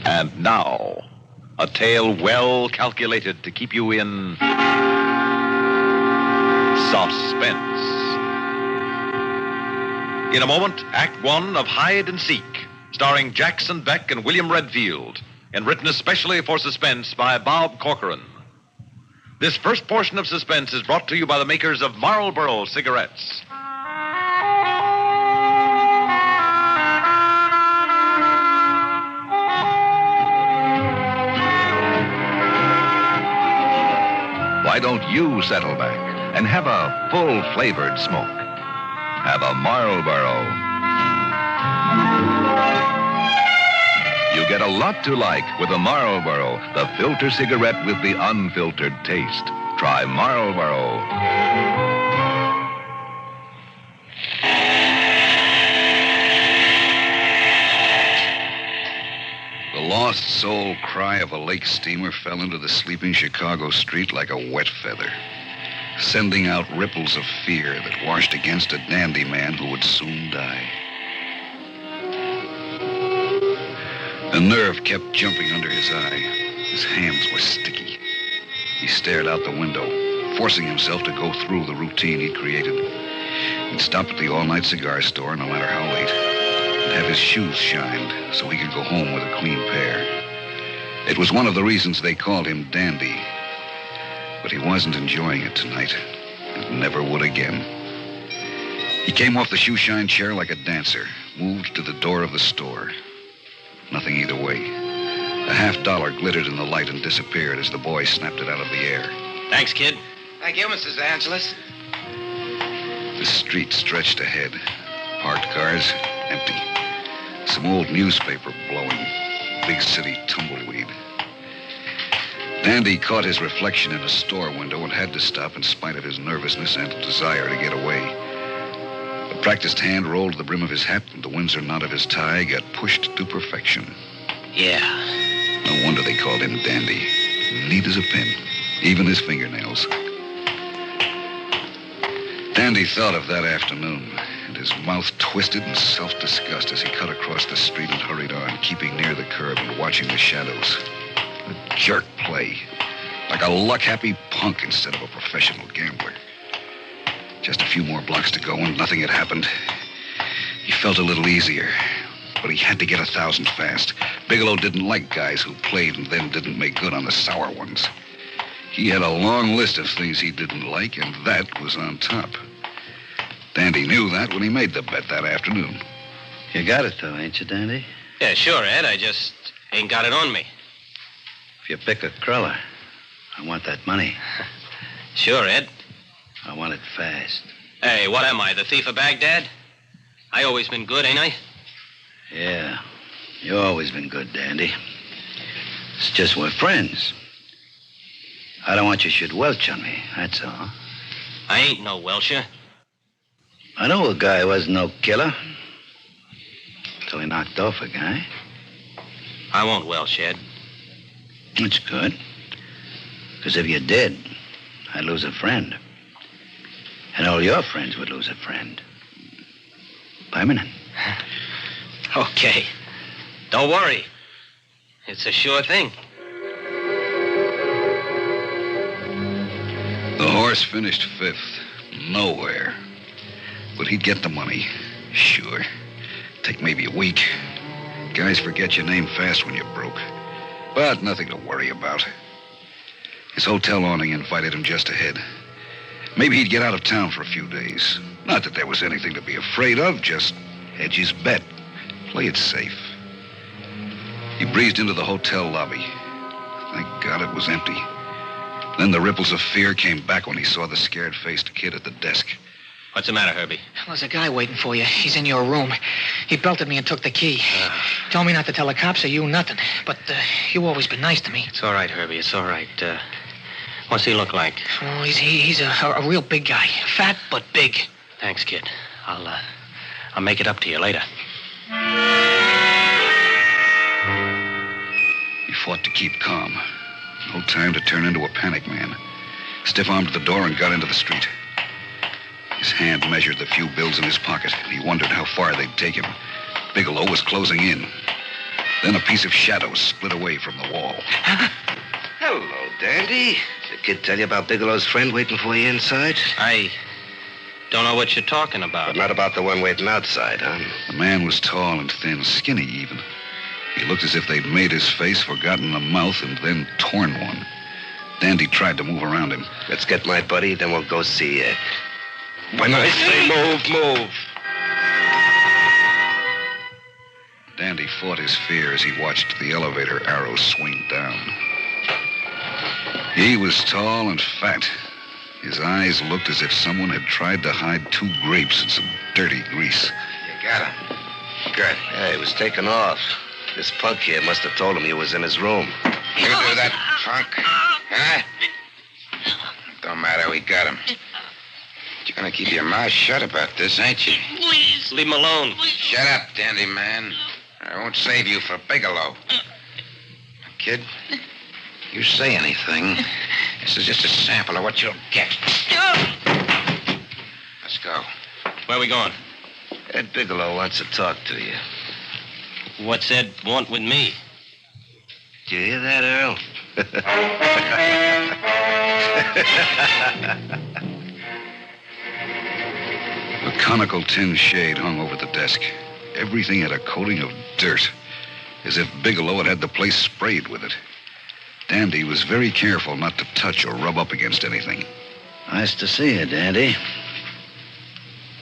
And now, a tale well calculated to keep you in suspense. In a moment, Act One of Hide and Seek, starring Jackson Beck and William Redfield, and written especially for Suspense by Bob Corcoran. This first portion of Suspense is brought to you by the makers of Marlboro cigarettes. Why don't you settle back and have a full-flavored smoke? Have a Marlboro. You get a lot to like with a Marlboro, the filter cigarette with the unfiltered taste. Try Marlboro. The lost soul cry of a lake steamer fell into the sleeping Chicago street like a wet feather, sending out ripples of fear that washed against a dandy man who would soon die. A nerve kept jumping under his eye. His hands were sticky. He stared out the window, forcing himself to go through the routine he'd created. He'd stop at the all-night cigar store, no matter how late, and have his shoes shined so he could go home with a clean pair. It was one of the reasons they called him Dandy. But he wasn't enjoying it tonight, and never would again. He came off the shoe-shine chair like a dancer, moved to the door of the store. Nothing either way. A $50 glittered in the light and disappeared as the boy snapped it out of the air. Thanks, kid. Thank you, Mrs. Angeles. The street stretched ahead. Parked cars, empty. Some old newspaper blowing. Big city tumbleweed. Dandy caught his reflection in a store window and had to stop in spite of his nervousness and desire to get away. A practiced hand rolled the brim of his hat, and the Windsor knot of his tie got pushed to perfection. Yeah. No wonder they called him Dandy. Neat as a pin, even his fingernails. Dandy thought of that afternoon, and his mouth twisted in self-disgust as he cut across the street and hurried on, keeping near the curb and watching the shadows. A jerk play, like a luck-happy punk instead of a professional gambler. Just a few more blocks to go and nothing had happened. He felt a little easier, but he had to get 1,000 fast. Bigelow didn't like guys who played and then didn't make good on the sour ones. He had a long list of things he didn't like, and that was on top. Dandy knew that when he made the bet that afternoon. You got it, though, ain't you, Dandy? Yeah, sure, Ed. I just ain't got it on me. If you pick a cruller, I want that money. Sure, Ed. I want it fast. Hey, what am I, the thief of Baghdad? I always been good, ain't I? Yeah, you always been good, Dandy. It's just we're friends. I don't want you should welch on me, that's all. I ain't no Welsher. I know a guy wasn't no killer. Till he knocked off a guy. I won't welch, Ed. That's good. Because if you did, I'd lose a friend. And all your friends would lose a friend. Permanent. Okay. Don't worry. It's a sure thing. The horse finished fifth. Nowhere. But he'd get the money. Sure. Take maybe a week. Guys forget your name fast when you're broke. But nothing to worry about. His hotel awning invited him just ahead. Maybe he'd get out of town for a few days. Not that there was anything to be afraid of, just hedge his bet. Play it safe. He breezed into the hotel lobby. Thank God it was empty. Then the ripples of fear came back when he saw the scared-faced kid at the desk. What's the matter, Herbie? Well, there's a guy waiting for you. He's in your room. He belted me and took the key. Told me not to tell the cops or you nothing. But you always been nice to me. It's all right, Herbie. It's all right. What's he look like? Oh, he's a real big guy. Fat, but big. Thanks, kid. I'll make it up to you later. He fought to keep calm. No time to turn into a panic man. Stiff-armed the door and got into the street. His hand measured the few bills in his pocket, and he wondered how far they'd take him. Bigelow was closing in. Then a piece of shadow split away from the wall. Hello, Dandy. Did the kid tell you about Bigelow's friend waiting for you inside? I don't know what you're talking about. But not about the one waiting outside, huh? The man was tall and thin, skinny even. He looked as if they'd made his face, forgotten a mouth, and then torn one. Dandy tried to move around him. Let's get my buddy, then we'll go see Ed. When I say move. Dandy fought his fear as he watched the elevator arrow swing down. He was tall and fat. His eyes looked as if someone had tried to hide 2 grapes in some dirty grease. You got him. Good. Yeah, he was taken off. This punk here must have told him he was in his room. You do that, punk? Huh? Don't matter, we got him. You're gonna keep your mouth shut about this, ain't you? Please. Leave him alone. Shut up, dandy man. I won't save you for Bigelow. Kid, you say anything, this is just a sample of what you'll get. Let's go. Where are we going? Ed Bigelow wants to talk to you. What's Ed want with me? Did you hear that, Earl? A conical tin shade hung over the desk. Everything had a coating of dirt, as if Bigelow had had the place sprayed with it. Dandy was very careful not to touch or rub up against anything. Nice to see you, Dandy.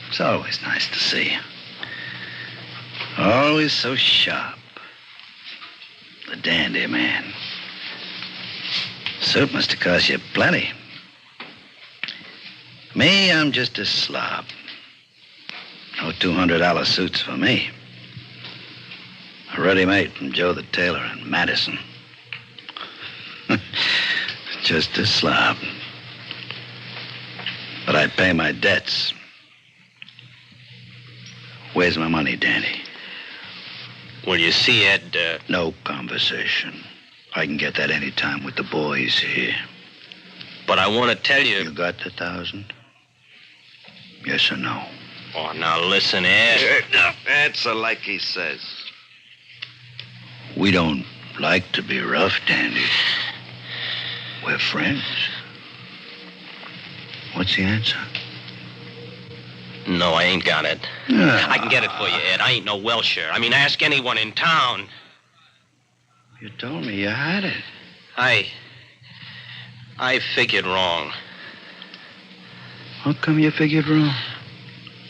It's always nice to see you. Always so sharp. The dandy man. Suit must have cost you plenty. Me, I'm just a slob. No $200 suits for me. A ready-made from Joe the tailor in Madison. Just a slob. But I pay my debts. Where's my money, Dandy? Well, you see, Ed, No conversation. I can get that any time with the boys here. but I want to tell you... You got the 1,000? Yes or no? Oh, now listen, Ed. Answer like he says. We don't like to be rough, Dandy. We're friends. What's the answer? No, I ain't got it. I can get it for you, Ed. I ain't no Welsher. I mean, ask anyone in town. You told me you had it. I figured wrong. How come you figured wrong?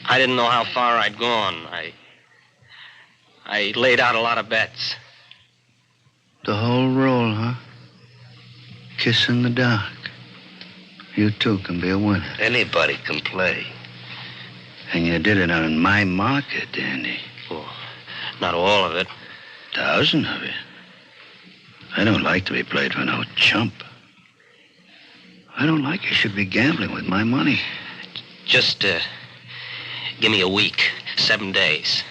I didn't know how far I'd gone. I laid out a lot of bets. The whole roll, huh? Kiss in the dark. You too can be a winner. Anybody can play. And you did it on my market, Dandy. Oh, not all of it. 1,000 of it. I don't like to be played for no chump. I don't like you should be gambling with my money. Just, give me a week. 7 days.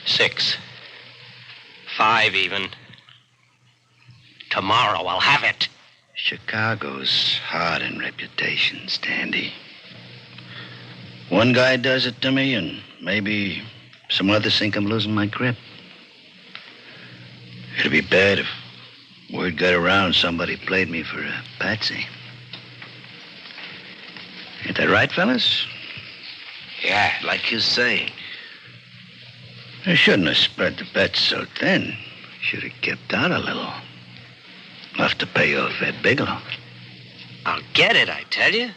6. 5 even. Tomorrow I'll have it. Chicago's hard in reputations, Dandy. One guy does it to me, and maybe some others think I'm losing my grip. It'd be bad if word got around somebody played me for a patsy. Ain't that right, fellas? Yeah, like you say. I shouldn't have spread the bets so thin. Should have kept out a little. Enough to pay off Ed Bigelow. I'll get it, I tell you.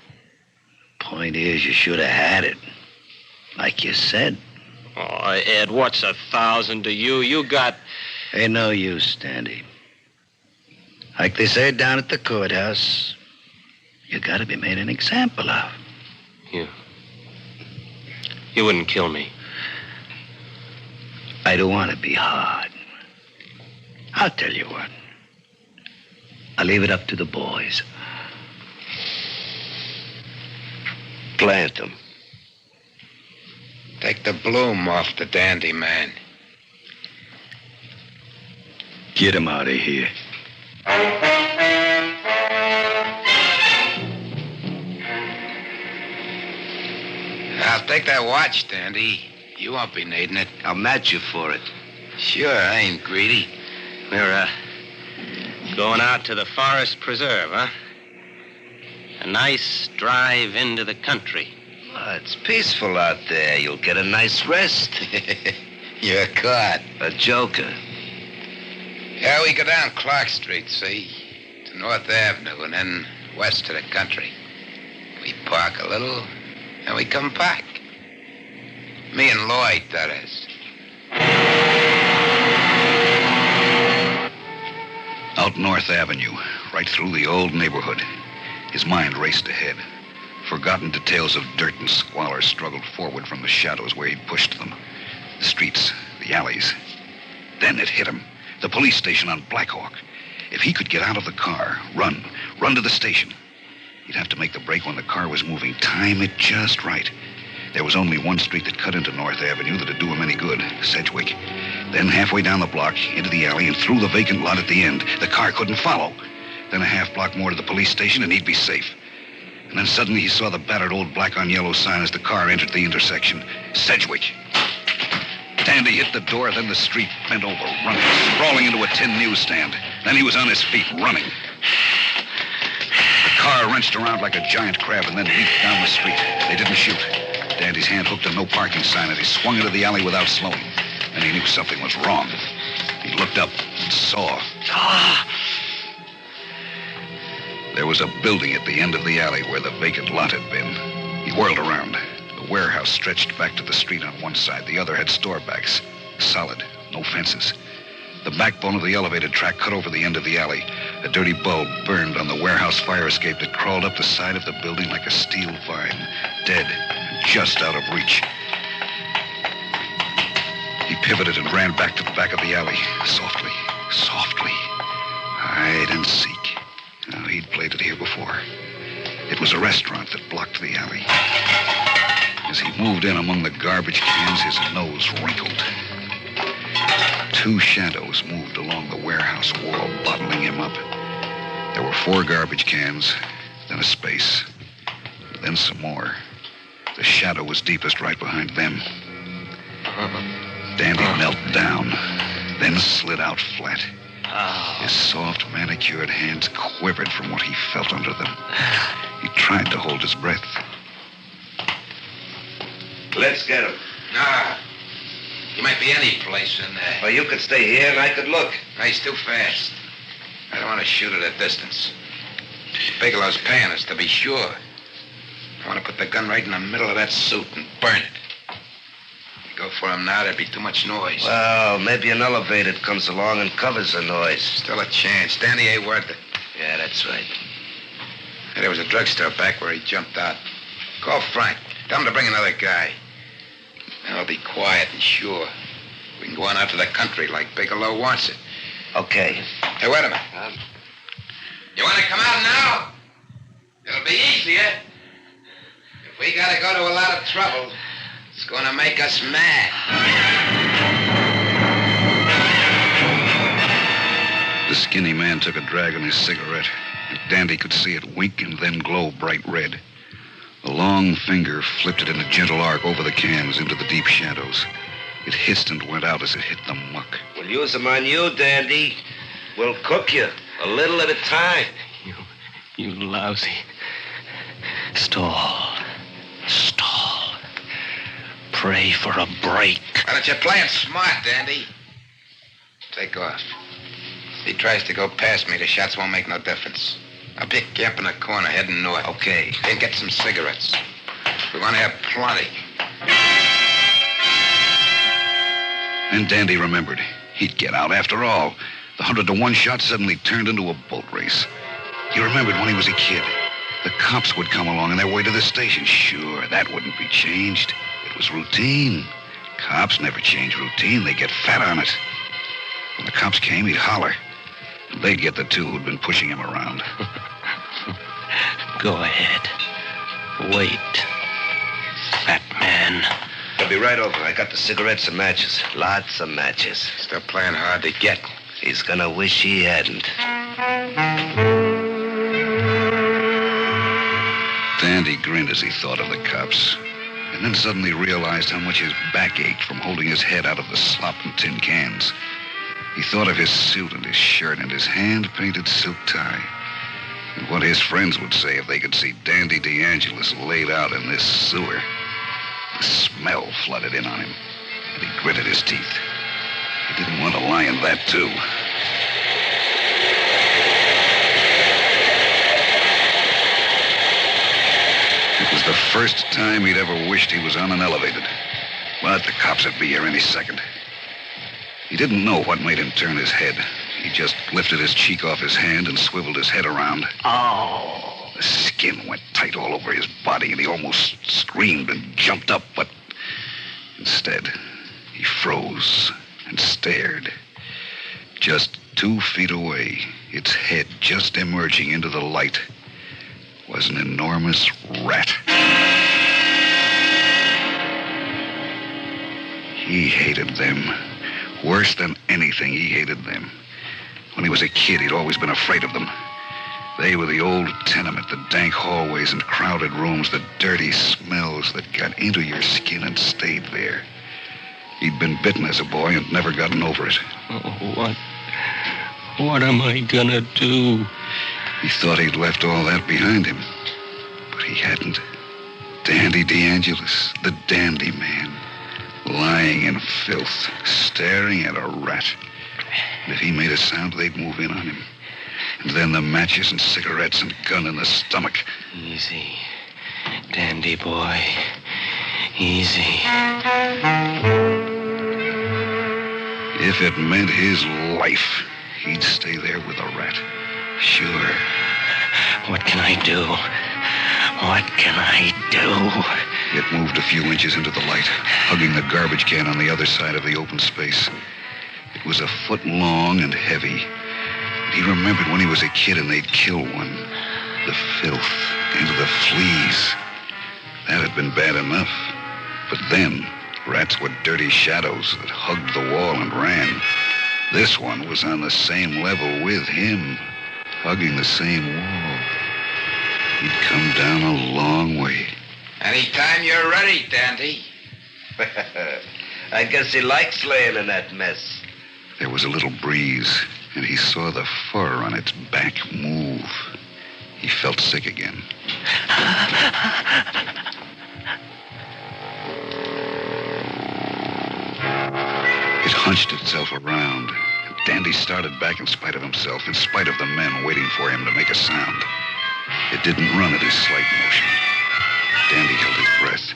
Point is, you should have had it. Like you said. Oh, Ed, what's 1,000 to you? You got... Ain't no use, Dandy. Like they say down at the courthouse, you gotta be made an example of. You wouldn't kill me. I don't want to be hard. I'll tell you what. I'll leave it up to the boys. Plant them. Take the bloom off the dandy man. Get him out of here. I'll take that watch, Dandy. You won't be needing it. I'll match you for it. Sure, I ain't greedy. We're, going out to the forest preserve, huh? A nice drive into the country. Oh, it's peaceful out there. You'll get a nice rest. You're caught. A joker. Yeah, we go down Clark Street, see? To North Avenue and then west to the country. We park a little, and we come back. Me and Lloyd, that is. Out North Avenue, right through the old neighborhood. His mind raced ahead. Forgotten details of dirt and squalor struggled forward from the shadows where he'd pushed them. The streets, the alleys. Then it hit him. The police station on Blackhawk. If he could get out of the car, run to the station. He'd have to make the break when the car was moving, time it just right. There was only one street that cut into North Avenue that'd do him any good, Sedgwick. Then halfway down the block, into the alley, and through the vacant lot at the end. The car couldn't follow. Then a half block more to the police station, and he'd be safe. And then suddenly he saw the battered old black-on-yellow sign as the car entered the intersection. Sedgwick. Dandy hit the door, then the street, bent over, running, sprawling into a tin newsstand. Then he was on his feet, running. The car wrenched around like a giant crab and then leaped down the street. They didn't shoot. Dandy's hand hooked a no parking sign, and he swung into the alley without slowing. And he knew something was wrong. He looked up and saw. There was a building at the end of the alley where the vacant lot had been. He whirled around. The warehouse stretched back to the street on one side. The other had store backs. Solid, no fences. The backbone of the elevated track cut over the end of the alley. A dirty bulb burned on the warehouse fire escape that crawled up the side of the building like a steel vine. Dead, and just out of reach. He pivoted and ran back to the back of the alley. Softly, softly. Hide and seek. Now, he'd played it here before. It was a restaurant that blocked the alley. As he moved in among the garbage cans, his nose wrinkled. Two shadows moved along the warehouse wall, bottling him up. There were 4 garbage cans, then a space, then some more. The shadow was deepest right behind them. Dandy knelt down, then slid out flat. His soft, manicured hands quivered from what he felt under them. He tried to hold his breath. Let's get him. Nah. He might be any place in there. Well, you could stay here and I could look. No, he's too fast. I don't want to shoot at a distance. Bigelow's paying us, to be sure. I want to put the gun right in the middle of that suit and burn it. If you go for him now, there'd be too much noise. Well, maybe an elevator comes along and covers the noise. Still a chance. Danny ain't worth it. Yeah, that's right. Hey, there was a drugstore back where he jumped out. Call Frank. Tell him to bring another guy. And I'll be quiet and sure. We can go on out to the country like Bigelow wants it. Okay. Hey, wait a minute. You want to come out now? It'll be easier. If we gotta go to a lot of trouble, it's gonna make us mad. The skinny man took a drag on his cigarette, and Dandy could see it wink and then glow bright red. A long finger flipped it in a gentle arc over the cans into the deep shadows. It hissed and went out as it hit the muck. We'll use them on you, Dandy. We'll cook you, a little at a time. You lousy. Stall. Pray for a break. Why don't you play it smart, Dandy? Take off. If he tries to go past me, the shots won't make no difference. I'll pick you up in the corner heading north. Okay. Then get some cigarettes. We want to have plenty. And Dandy remembered. He'd get out after all. The 100-to-1 shot suddenly turned into a boat race. He remembered when he was a kid. The cops would come along on their way to the station. Sure, that wouldn't be changed. It was routine. Cops never change routine. They get fat on it. When the cops came, he'd holler. And they'd get the 2 who'd been pushing him around. Go ahead. Wait. Fat man. I'll be right over. I got the cigarettes and matches. Lots of matches. Still playing hard to get. He's gonna wish he hadn't. Dandy grinned as he thought of the cops. and then suddenly realized how much his back ached from holding his head out of the slop and tin cans. He thought of his suit and his shirt and his hand-painted silk tie, and what his friends would say if they could see Dandy DeAngelis laid out in this sewer. The smell flooded in on him, and he gritted his teeth. He didn't want to lie in that, too. It was the first time he'd ever wished he was on an elevated. But the cops would be here any second. He didn't know what made him turn his head. He just lifted his cheek off his hand and swiveled his head around. Oh. The skin went tight all over his body, and he almost screamed and jumped up, but instead, he froze and stared. Just 2 feet away, its head just emerging into the light, was an enormous rat. He hated them. Worse than anything, he hated them. When he was a kid, he'd always been afraid of them. They were the old tenement, the dank hallways and crowded rooms, the dirty smells that got into your skin and stayed there. He'd been bitten as a boy and never gotten over it. Oh, what am I gonna do? He thought he'd left all that behind him, but he hadn't. Dandy DeAngelis, the dandy man, lying in filth, staring at a rat. And if he made a sound, they'd move in on him. And then the matches and cigarettes and gun in the stomach. Easy, dandy boy. Easy. If it meant his life, he'd stay there with a rat. Sure. What can I do? What can I do? It moved a few inches into the light, hugging the garbage can on the other side of the open space. It was a foot long and heavy. He remembered when he was a kid and they'd kill one. The filth and the fleas. That had been bad enough. But then, rats were dirty shadows that hugged the wall and ran. This one was on the same level with him, hugging the same wall. He'd come down a long way. Anytime you're ready, Dandy. I guess he likes laying in that mess. There was a little breeze, and he saw the fur on its back move. He felt sick again. It hunched itself around, and Dandy started back in spite of himself, in spite of the men waiting for him to make a sound. It didn't run at his slight motion. Dandy held his breath.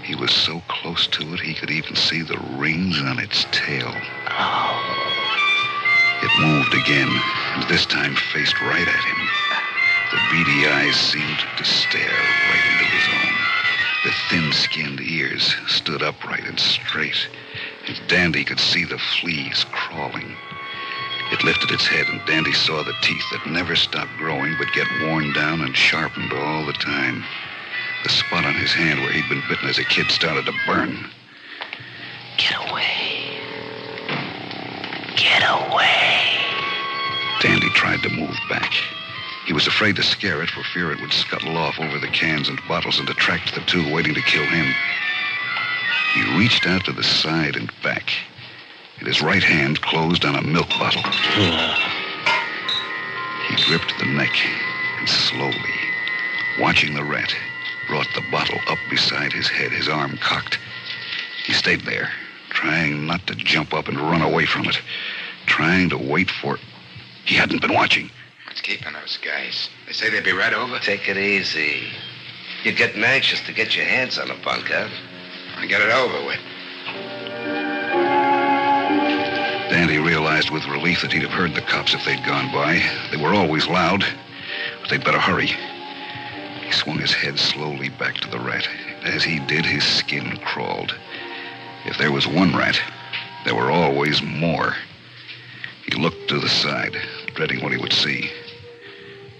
He was so close to it, he could even see the rings on its tail. It moved again, and this time faced right at him. The beady eyes seemed to stare right into his own. The thin-skinned ears stood upright and straight, and Dandy could see the fleas crawling. It lifted its head, and Dandy saw the teeth that never stopped growing but get worn down and sharpened all the time. The spot on his hand where he'd been bitten as a kid started to burn. Get away. Get away. Dandy tried to move back. He was afraid to scare it for fear it would scuttle off over the cans and bottles and attract the two waiting to kill him. He reached out to the side and back, and his right hand closed on a milk bottle. He gripped the neck and slowly, watching the rat, brought the bottle up beside his head, his arm cocked. He stayed there, trying not to jump up and run away from it, trying to wait for... He hadn't been watching. What's keeping those guys? They say they'd be right over. Take it easy. You're getting anxious to get your hands on a punk, huh? And get it over with. Dandy realized with relief that he'd have heard the cops if they'd gone by. They were always loud, but they'd better hurry. He swung his head slowly back to the rat. As he did, his skin crawled. If there was one rat, there were always more. He looked to the side, dreading what he would see.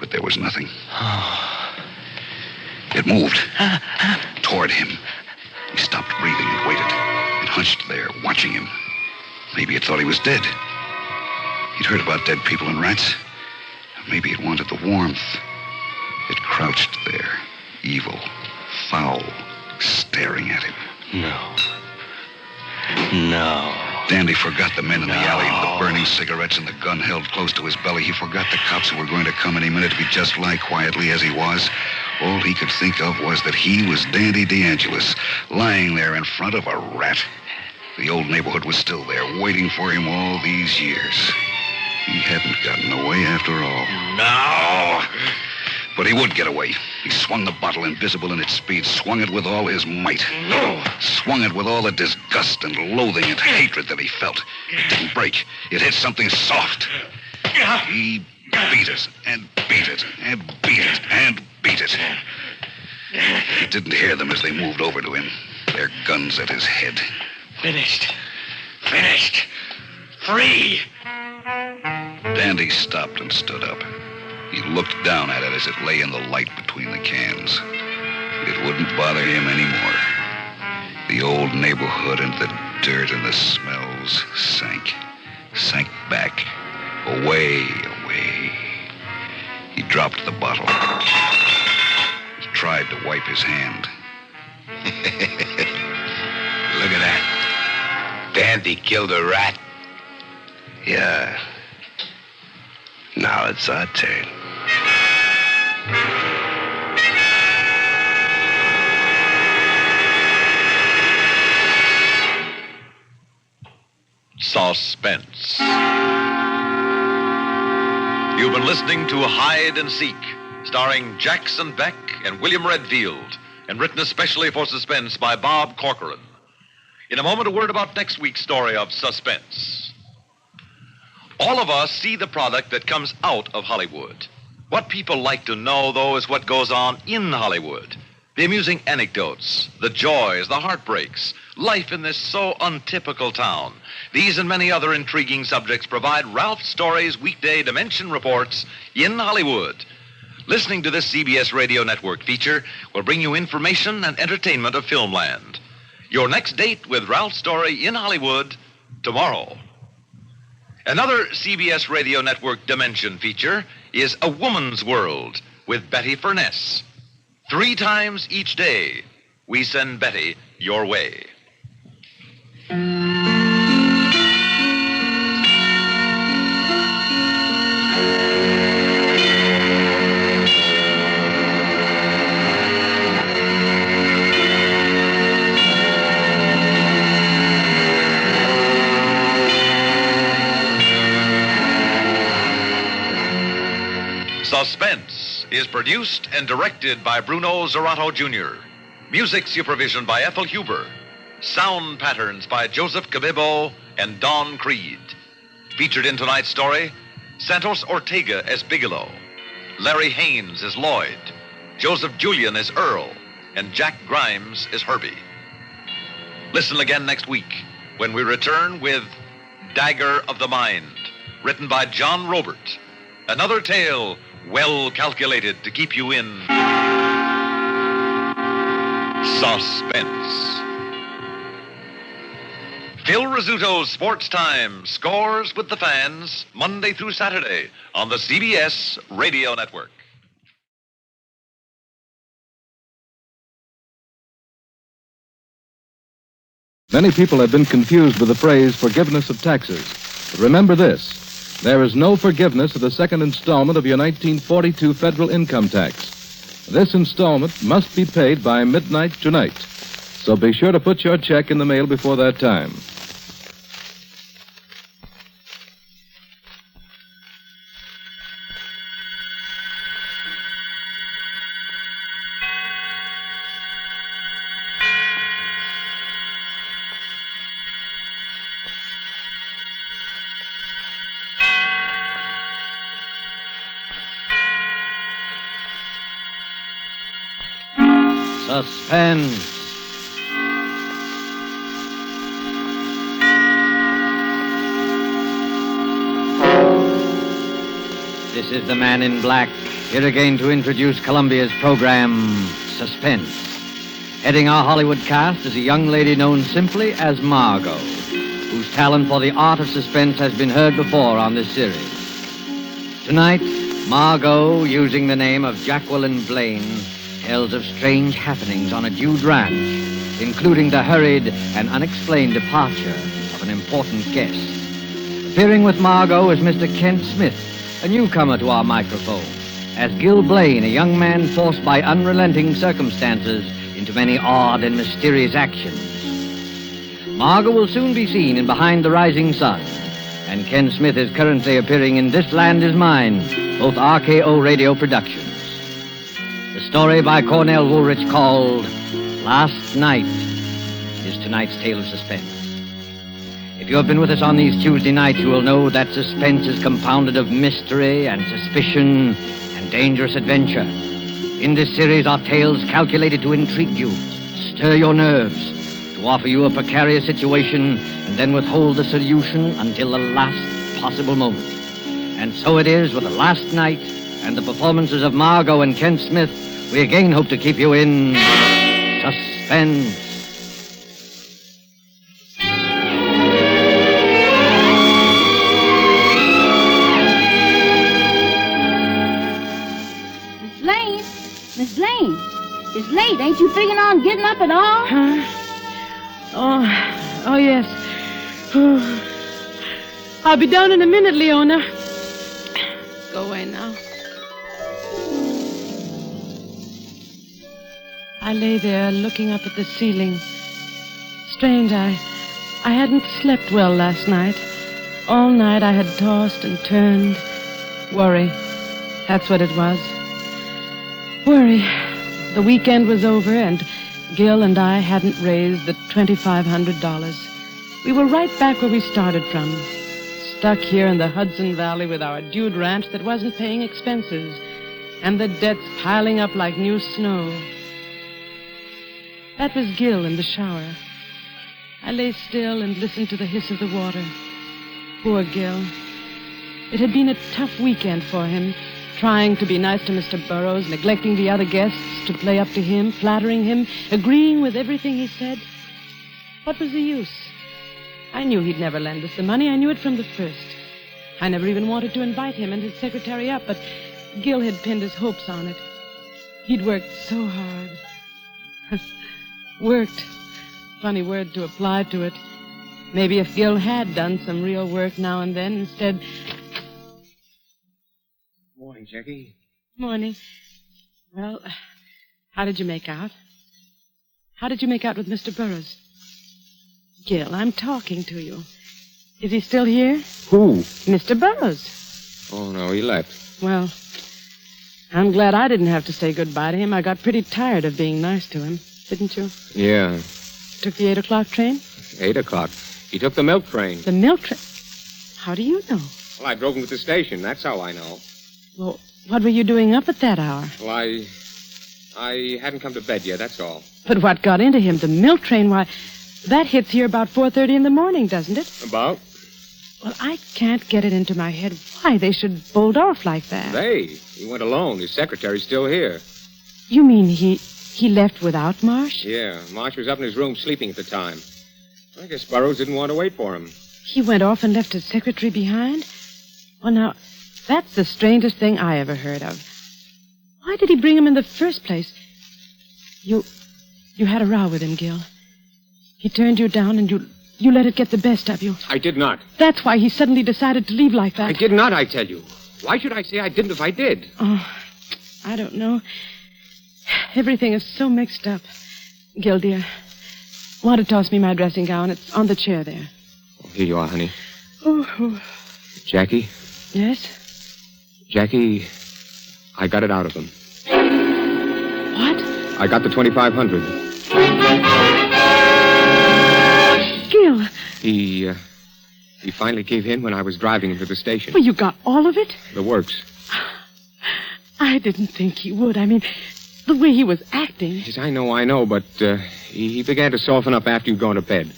But there was nothing. It moved toward him. He stopped breathing and waited, and hunched there, watching him. Maybe it thought he was dead. He'd heard about dead people and rats. Maybe it wanted the warmth. It crouched there, evil, foul, staring. staring at him. No. No. Dandy forgot the men in the alley, the burning cigarettes, and the gun held close to his belly. He forgot the cops who were going to come any minute if he just lie quietly as he was. All he could think of was that he was Dandy DeAngelis, lying there in front of a rat. The old neighborhood was still there, waiting for him all these years. He hadn't gotten away after all. No! But he would get away. He swung the bottle, invisible in its speed, swung it with all his might. No! Swung it with all the disgust and loathing and hatred that he felt. It didn't break. It hit something soft. He beat it and beat it and beat it and beat it. He didn't hear them as they moved over to him, their guns at his head. Finished. Finished. Free. Dandy stopped and stood up. He looked down at it as it lay in the light between the cans. It wouldn't bother him anymore. The old neighborhood and the dirt and the smells sank back, away. He dropped the bottle. He tried to wipe his hand. Look at that. Dandy killed a rat. Yeah. Now it's our turn. Suspense. You've been listening to Hide and Seek, starring Jackson Beck and William Redfield, and written especially for Suspense by Bob Corcoran. In a moment, a word about next week's story of Suspense. All of us see the product that comes out of Hollywood. What people like to know, though, is what goes on in Hollywood. The amusing anecdotes, the joys, the heartbreaks, life in this so untypical town. These and many other intriguing subjects provide Ralph Story's weekday Dimension Reports in Hollywood. Listening to this CBS Radio Network feature will bring you information and entertainment of Filmland. Your next date with Ralph Story in Hollywood, tomorrow. Another CBS Radio Network Dimension feature is A Woman's World with Betty Furness. 3 times each day, we send Betty your way. Suspense is produced and directed by Bruno Zerato Jr. Music supervision by Ethel Huber. Sound patterns by Joseph Cabibbo and Don Creed. Featured in tonight's story, Santos Ortega as Bigelow, Larry Haynes as Lloyd, Joseph Julian as Earl, and Jack Grimes as Herbie. Listen again next week when we return with Dagger of the Mind, written by John Robert. Another tale well calculated to keep you in suspense. Phil Rizzuto's Sports Time scores with the fans Monday through Saturday on the CBS Radio Network. Many people have been confused with the phrase forgiveness of taxes. But remember this. There is no forgiveness of the second installment of your 1942 federal income tax. This installment must be paid by midnight tonight. So be sure to put your check in the mail before that time. Suspense. This is the Man in Black, here again to introduce Columbia's program, Suspense. Heading our Hollywood cast is a young lady known simply as Margot, whose talent for the art of suspense has been heard before on this series. Tonight, Margot, using the name of Jacqueline Blaine, tells of strange happenings on a Jude ranch, including the hurried and unexplained departure of an important guest. Appearing with Margot is Mr. Kent Smith, a newcomer to our microphone, as Gil Blaine, a young man forced by unrelenting circumstances into many odd and mysterious actions. Margot will soon be seen in Behind the Rising Sun, and Ken Smith is currently appearing in This Land Is Mine, both RKO radio productions. The story by Cornell Woolrich called Last Night is tonight's tale of suspense. If you have been with us on these Tuesday nights, you will know that suspense is compounded of mystery and suspicion and dangerous adventure. In this series are tales calculated to intrigue you, stir your nerves, to offer you a precarious situation, and then withhold the solution until the last possible moment. And so it is with The Last Night and the performances of Margot and Kent Smith. We again hope to keep you in suspense. Miss Blaine, it's late. Ain't you figuring on getting up at all? Huh? Oh, yes. I'll be down in a minute, Leona. Go away now. I lay there looking up at the ceiling. Strange, I hadn't slept well last night. All night I had tossed and turned. Worry. That's what it was. Worry. The weekend was over, and Gil and I hadn't raised the $2,500. We were right back where we started from, stuck here in the Hudson Valley with our dude ranch that wasn't paying expenses, and the debts piling up like new snow. That was Gil in the shower. I lay still and listened to the hiss of the water. Poor Gil. It had been a tough weekend for him, trying to be nice to Mr. Burroughs, neglecting the other guests to play up to him, flattering him, agreeing with everything he said. What was the use? I knew he'd never lend us the money. I knew it from the first. I never even wanted to invite him and his secretary up, but Gil had pinned his hopes on it. He'd worked so hard. Worked. Funny word to apply to it. Maybe if Gil had done some real work now and then, instead... Morning, Jackie. Morning. Well, how did you make out? How did you make out with Mr. Burroughs? Gil, I'm talking to you. Is he still here? Who? Mr. Burroughs. Oh, no, he left. Well, I'm glad I didn't have to say goodbye to him. I got pretty tired of being nice to him, didn't you? Yeah. Took the 8 o'clock train? 8 o'clock. He took the milk train. The milk train? How do you know? Well, I drove him to the station. That's how I know. Well, what were you doing up at that hour? Well, I hadn't come to bed yet, that's all. But what got into him? The milk train, why, that hits here about 4:30 in the morning, doesn't it? About? Well, I can't get it into my head why they should bolt off like that. He went alone. His secretary's still here. You mean he left without Marsh? Yeah, Marsh was up in his room sleeping at the time. I guess Burroughs didn't want to wait for him. He went off and left his secretary behind? Well, now, that's the strangest thing I ever heard of. Why did he bring him in the first place? You had a row with him, Gil. He turned you down and you let it get the best of you. I did not. That's why he suddenly decided to leave like that. I did not, I tell you. Why should I say I didn't if I did? Oh, I don't know. Everything is so mixed up. Gil, dear, want to toss me my dressing gown? It's on the chair there. Oh, here you are, honey. Oh. Jackie? Yes? Jackie, I got it out of him. What? I got the $2,500. Gil. He finally gave in when I was driving him to the station. Well, you got all of it? The works. I didn't think he would. I mean, the way he was acting. Yes, I know, but he began to soften up after you'd gone to bed.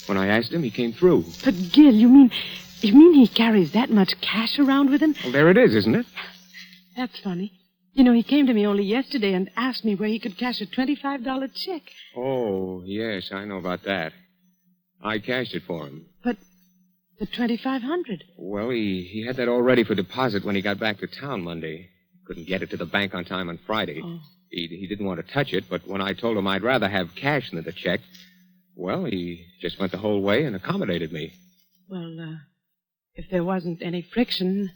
When I asked him, he came through. But, Gil, you mean he carries that much cash around with him? Well, there it is, isn't it? That's funny. You know, he came to me only yesterday and asked me where he could cash a $25 check. Oh, yes, I know about that. I cashed it for him. But the $2,500? Well, he had that all ready for deposit when he got back to town Monday. Couldn't get it to the bank on time on Friday. Oh. He didn't want to touch it, but when I told him I'd rather have cash than the check, well, he just went the whole way and accommodated me. Well, if there wasn't any friction,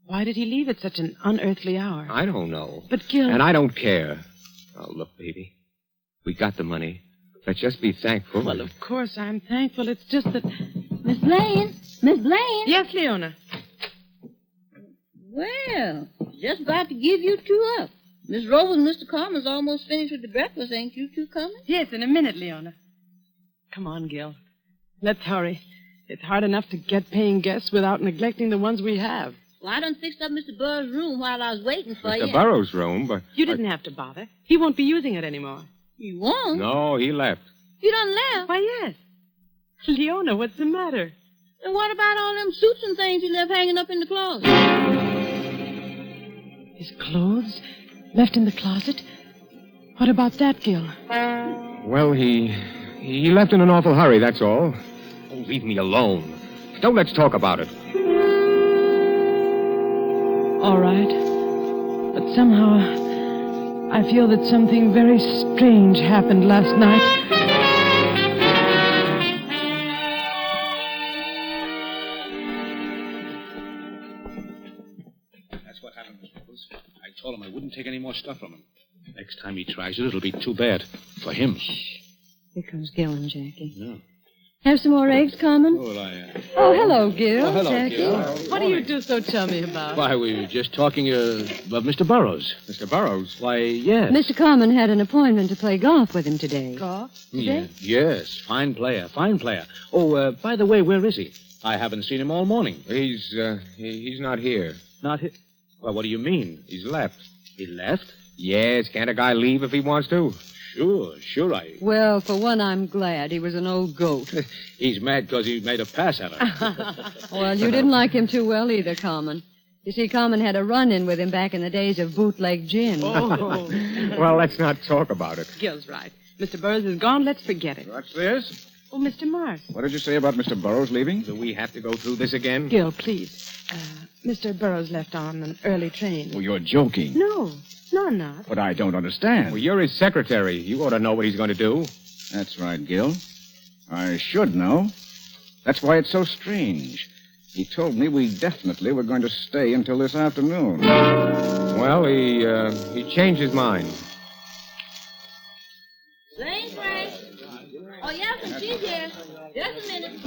why did he leave at such an unearthly hour? I don't know. But Gil... And I don't care. Oh, look, baby. We got the money. Let's just be thankful. Well, of course I'm thankful. It's just that... Miss Blaine? Miss Blaine? Yes, Leona. Well, just about to give you two up. Miss Rose and Mr. Carmen's almost finished with the breakfast. Ain't you two coming? Yes, in a minute, Leona. Come on, Gil. Let's hurry. It's hard enough to get paying guests without neglecting the ones we have. Well, I done fixed up Mr. Burroughs' room while I was waiting for you. Mr. Burroughs' room, but... You didn't have to bother. He won't be using it anymore. He won't? No, he left. You done left? Why, yes. Leona, what's the matter? And what about all them suits and things he left hanging up in the closet? His clothes? Left in the closet? What about that, Gil? Well, he left in an awful hurry, that's all. Oh, leave me alone. Don't let's talk about it. All right. But somehow, I feel that something very strange happened last night. That's what happened, Mr. Nichols. I told him I wouldn't take any more stuff from him. Next time he tries it, it'll be too bad. For him. Here comes Gil and Jackie. Yeah. Have some more eggs, Carmen? Oh, hello, Gil. Oh, hello, Jackie. Gil. What do you do so chummy about? Why, we were just talking of Mr. Burroughs. Mr. Burroughs? Why, yes. Mr. Carmen had an appointment to play golf with him today. Golf? Yeah, yes, fine player, fine player. Oh, by the way, where is he? I haven't seen him all morning. He's not here. Not here? Well, what do you mean? He's left. He left? Yes, can't a guy leave if he wants to? Sure, I... Well, for one, I'm glad. He was an old goat. He's mad because he made a pass at her. Well, you didn't like him too well either, Carmen. You see, Carmen had a run-in with him back in the days of bootleg gin. Oh. Well, let's not talk about it. Gil's right. Mr. Burroughs is gone. Let's forget it. What's this? Oh, Mr. Marsh. What did you say about Mr. Burroughs leaving? Do we have to go through this again? Gil, please. Mr. Burroughs left on an early train. Oh, you're joking. No, I'm not. But I don't understand. Well, you're his secretary. You ought to know what he's going to do. That's right, Gil. I should know. That's why it's so strange. He told me we definitely were going to stay until this afternoon. Well, he changed his mind. Blaine's right. Oh, yes, she's here. Just a minute.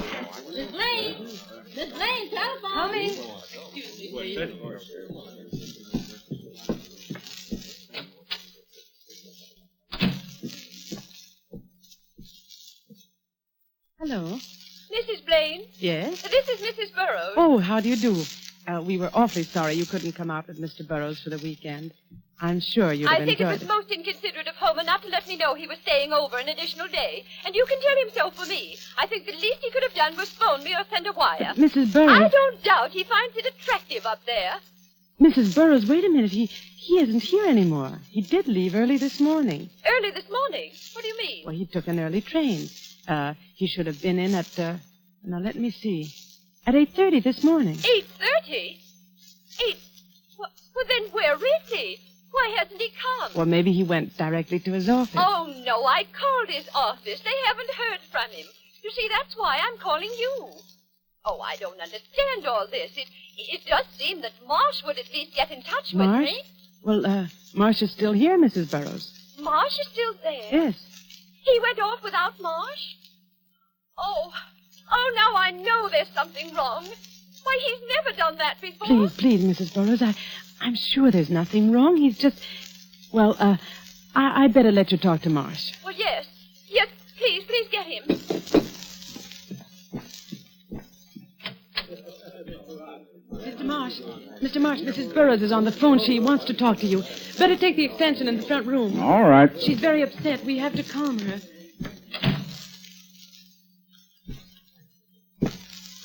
Miss Blaine. Miss Blaine, telephone. Coming. Hello. Mrs. Blaine? Yes? This is Mrs. Burroughs. Oh, how do you do? We were awfully sorry you couldn't come out with Mr. Burroughs for the weekend. I'm sure you'd have I think it enjoyed was most inconsiderate of Homer not to let me know he was staying over an additional day. And you can tell him so for me. I think the least he could have done was phone me or send a wire. Mrs. Burroughs... I don't doubt he finds it attractive up there. Mrs. Burroughs, wait a minute. He isn't here anymore. He did leave early this morning. Early this morning? What do you mean? Well, he took an early train. He should have been in at, now let me see. At 8:30 this morning. 8:30? Well, then where is he? Why hasn't he come? Well, maybe he went directly to his office. Oh, no, I called his office. They haven't heard from him. You see, that's why I'm calling you. Oh, I don't understand all this. It does seem that Marsh would at least get in touch with Marsh? me. Well, Marsh is still here, Mrs. Burroughs. Marsh is still there? Yes. He went off without Marsh? Oh, now I know there's something wrong. Why, he's never done that before. Please, Mrs. Burroughs, I'm sure there's nothing wrong. He's just... Well, I'd better let you talk to Marsh. Well, yes, please get him. Mr. Marsh, Mrs. Burroughs is on the phone. She wants to talk to you. Better take the extension in the front room. All right. She's very upset. We have to calm her.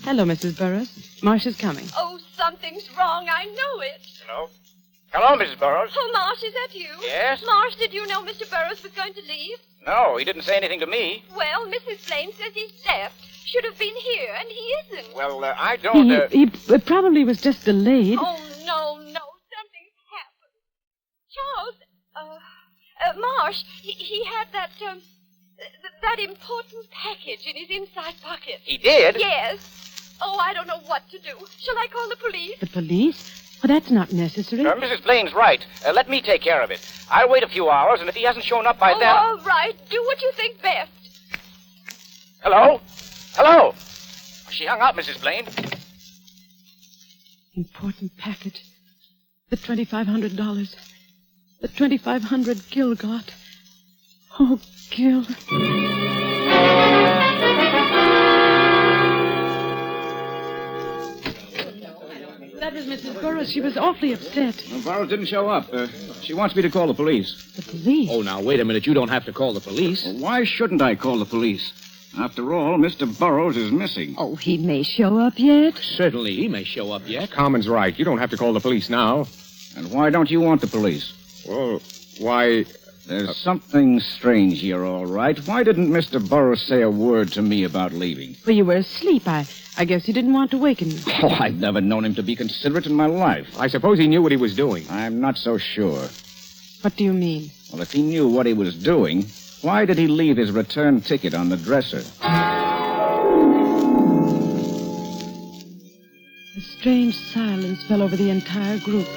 Hello, Mrs. Burroughs. Marsh is coming. Oh, something's wrong. I know it. Hello, Mrs. Burroughs. Oh, Marsh, is that you? Yes? Marsh, did you know Mr. Burroughs was going to leave? No, he didn't say anything to me. Well, Mrs. Blaine says he's left. Should have been here, and he isn't. Well, I don't... He probably was just delayed. Oh, no, something's happened. Charles, Marsh, he had that important package in his inside pocket. He did? Yes. Oh, I don't know what to do. Shall I call the police? The police? Well, that's not necessary. Mrs. Blaine's right. Let me take care of it. I'll wait a few hours, and if he hasn't shown up by then... All right. Do what you think best. Hello? Hello? She hung up, Mrs. Blaine. Important package. The $2,500. The $2,500 Gil got. Oh, Gil. That was Mrs. Burroughs. She was awfully upset. Well, Burroughs didn't show up. She wants me to call the police. The police? Oh, now, wait a minute. You don't have to call the police. Well, why shouldn't I call the police? After all, Mr. Burroughs is missing. Oh, he may show up yet. Certainly, he may show up yet. Carmen's right. You don't have to call the police now. And why don't you want the police? Well, why... There's something strange here, all right. Why didn't Mr. Burroughs say a word to me about leaving? Well, you were asleep. I guess he didn't want to waken you. Oh, I've never known him to be considerate in my life. I suppose he knew what he was doing. I'm not so sure. What do you mean? Well, if he knew what he was doing, why did he leave his return ticket on the dresser? A strange silence fell over the entire group.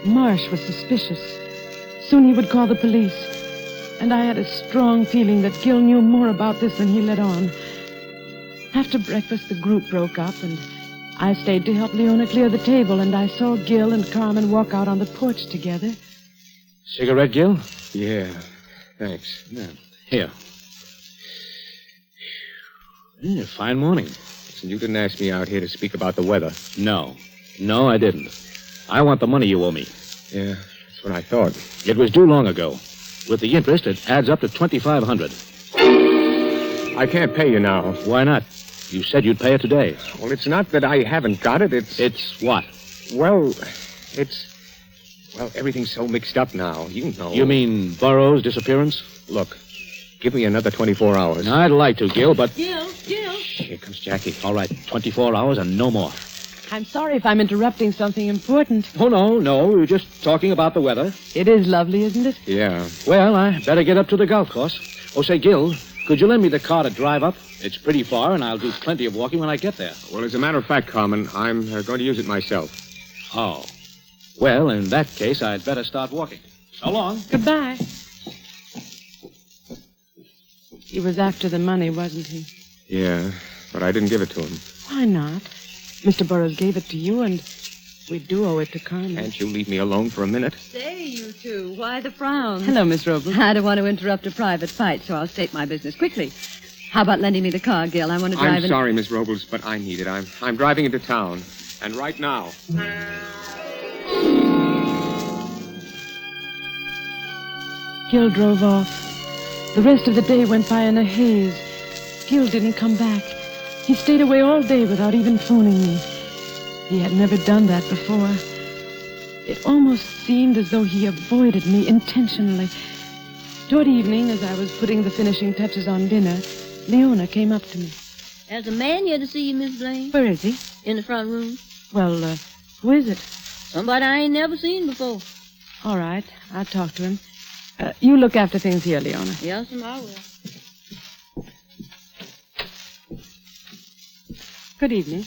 Marsh was suspicious. Soon he would call the police. And I had a strong feeling that Gil knew more about this than he let on. After breakfast, the group broke up, and I stayed to help Leona clear the table, and I saw Gil and Carmen walk out on the porch together. Cigarette, Gil? Yeah, thanks. Yeah. Here. Yeah, fine morning. Listen, you didn't ask me out here to speak about the weather. No, I didn't. I want the money you owe me. Yeah, that's what I thought. It was due long ago. With the interest, it adds up to $2,500. I can't pay you now. Why not? You said you'd pay it today. Well, it's not that I haven't got it. It's what? Well, everything's so mixed up now. You know. You mean Burroughs' disappearance? Look, give me another 24 hours. I'd like to, Gil, but... Gil! Here comes Jackie. All right, 24 hours and no more. I'm sorry if I'm interrupting something important. Oh, no. We were just talking about the weather. It is lovely, isn't it? Yeah. Well, I better get up to the golf course. Oh, say, Gil, could you lend me the car to drive up? It's pretty far, and I'll do plenty of walking when I get there. Well, as a matter of fact, Carmen, I'm going to use it myself. Oh. Well, in that case, I'd better start walking. So long. Goodbye. He was after the money, wasn't he? Yeah, but I didn't give it to him. Why not? Mr. Burroughs gave it to you, and we do owe it to Carmen. Can't you leave me alone for a minute? Say, you two, why the frown? Hello, Miss Robles. I don't want to interrupt a private fight, so I'll state my business quickly. How about lending me the car, Gil? I want to drive I'm sorry, Miss Robles, but I need it. I'm driving into town, and right now. Gil drove off. The rest of the day went by in a haze. Gil didn't come back. He stayed away all day without even phoning me. He had never done that before. It almost seemed as though he avoided me intentionally. Toward evening, as I was putting the finishing touches on dinner, Leona came up to me. There's a man here to see you, Miss Blaine. Where is he? In the front room. Well, who is it? Somebody I ain't never seen before. All right, I'll talk to him. You look after things here, Leona. Yes, I will. Good evening.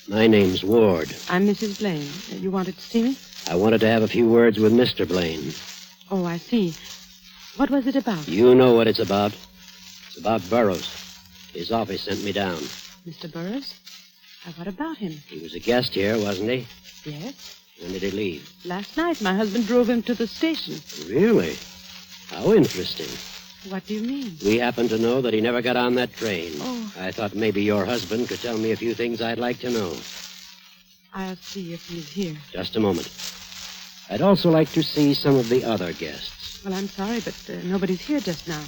My name's Ward. I'm Mrs. Blaine. You wanted to see me? I wanted to have a few words with Mr. Blaine. Oh, I see. What was it about? You know what it's about. It's about Burroughs. His office sent me down. Mr. Burroughs? What about him? He was a guest here, wasn't he? Yes. When did he leave? Last night. My husband drove him to the station. Really? How interesting. What do you mean? We happen to know that he never got on that train. Oh. I thought maybe your husband could tell me a few things I'd like to know. I'll see if he's here. Just a moment. I'd also like to see some of the other guests. Well, I'm sorry, but nobody's here just now.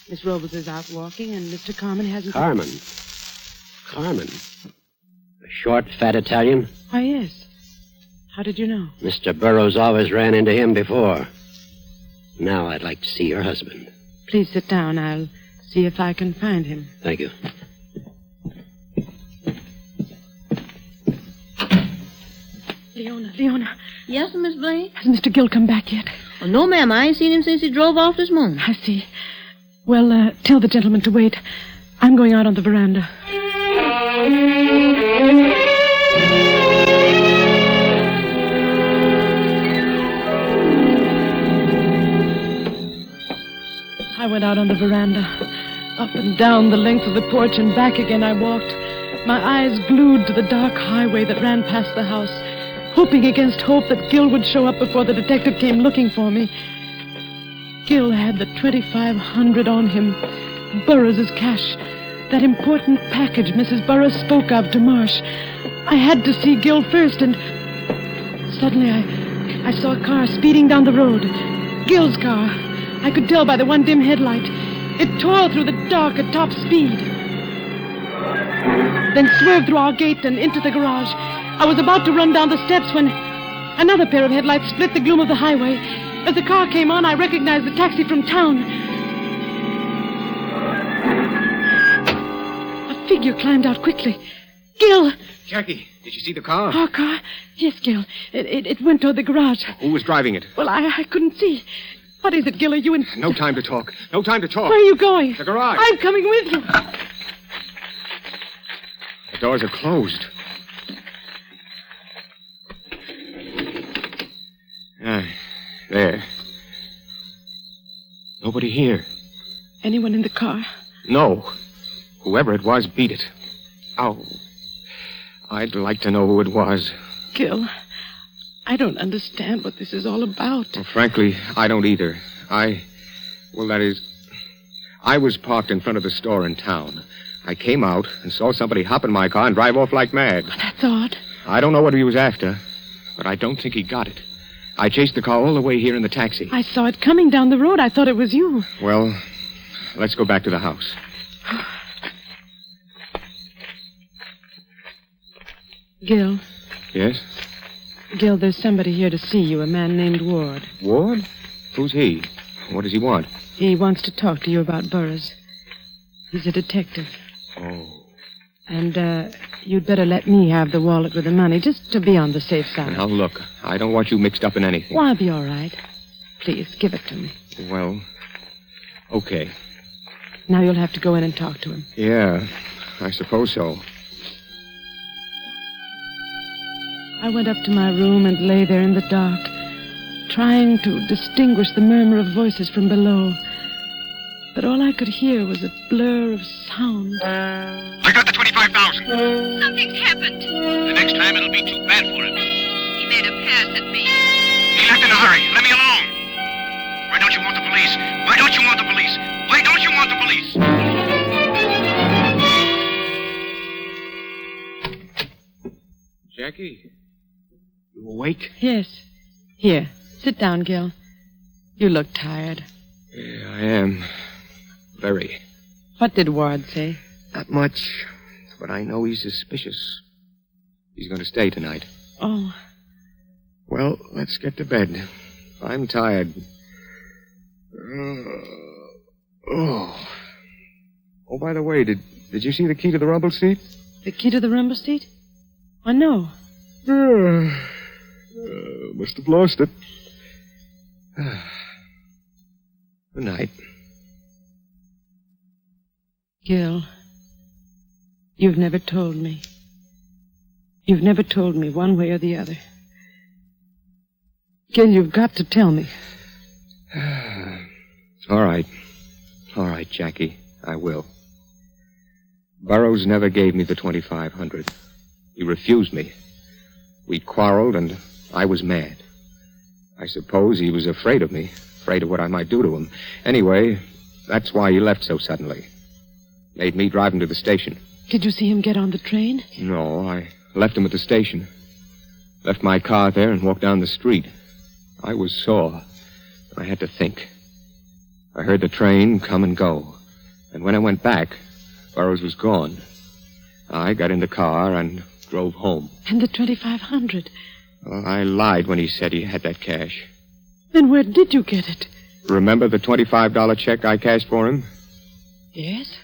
Miss Robles is out walking, and Mr. Carmen hasn't... Carmen? A short, fat Italian? Why, yes. How did you know? Mr. Burroughs always ran into him before. Now I'd like to see your husband. Please sit down. I'll see if I can find him. Thank you. Leona. Yes, Miss Blaine? Hasn't Mr. Gill come back yet? Oh, no, ma'am. I ain't seen him since he drove off this morning. I see. Well, tell the gentleman to wait. I'm going out on the veranda. I went out on the veranda. Up and down the length of the porch and back again I walked, my eyes glued to the dark highway that ran past the house, hoping against hope that Gil would show up before the detective came looking for me. Gil had the $2,500 on him, Burroughs' cash, that important package Mrs. Burroughs spoke of to Marsh. I had to see Gil first, and suddenly I saw a car speeding down the road. Gil's car. I could tell by the one dim headlight. It tore through the dark at top speed, then swerved through our gate and into the garage. I was about to run down the steps when another pair of headlights split the gloom of the highway. As the car came on, I recognized the taxi from town. A figure climbed out quickly. Gil! Jackie, did you see the car? Our car? Yes, Gil. It went toward the garage. Who was driving it? Well, I couldn't see. What is it, Gil? Are you in... No time to talk. No time to talk. Where are you going? The garage. I'm coming with you. The doors are closed. There. Nobody here. Anyone in the car? No. Whoever it was, beat it. Oh. I'd like to know who it was. Gil, I don't understand what this is all about. Well, frankly, I don't either. I was parked in front of the store in town. I came out and saw somebody hop in my car and drive off like mad. That's odd. I don't know what he was after, but I don't think he got it. I chased the car all the way here in the taxi. I saw it coming down the road. I thought it was you. Well, let's go back to the house. Gil. Yes? Gil, there's somebody here to see you, a man named Ward. Ward? Who's he? What does he want? He wants to talk to you about Burroughs. He's a detective. Oh. And, you'd better let me have the wallet with the money, just to be on the safe side. Now, look, I don't want you mixed up in anything. Well, I'll be all right. Please, give it to me. Well, okay. Now you'll have to go in and talk to him. Yeah, I suppose so. I went up to my room and lay there in the dark, trying to distinguish the murmur of voices from below. But all I could hear was a blur of sound. I got the 25,000. Something's happened. The next time it'll be too bad for him. He made a pass at me. He left in a hurry. Let me alone. Why don't you want the police? Why don't you want the police? Why don't you want the police? Jackie, you awake? Yes. Here, sit down, Gil. You look tired. Yeah, I am. Very. What did Ward say? Not much, but I know he's suspicious. He's going to stay tonight. Oh. Well, let's get to bed. I'm tired. Oh, by the way, did you see the key to the rumble seat? The key to the rumble seat? Oh, no. Must have lost it. Good night. Gil, you've never told me. You've never told me one way or the other. Gil, you've got to tell me. All right, Jackie, I will. Burroughs never gave me the 2,500. He refused me. We quarreled, and I was mad. I suppose he was afraid of me, afraid of what I might do to him. Anyway, that's why he left so suddenly. Made me drive him to the station. Did you see him get on the train? No, I left him at the station. Left my car there and walked down the street. I was sore. I had to think. I heard the train come and go. And when I went back, Burroughs was gone. I got in the car and drove home. And the 2,500? Well, I lied when he said he had that cash. Then where did you get it? Remember the $25 check I cashed for him? Yes?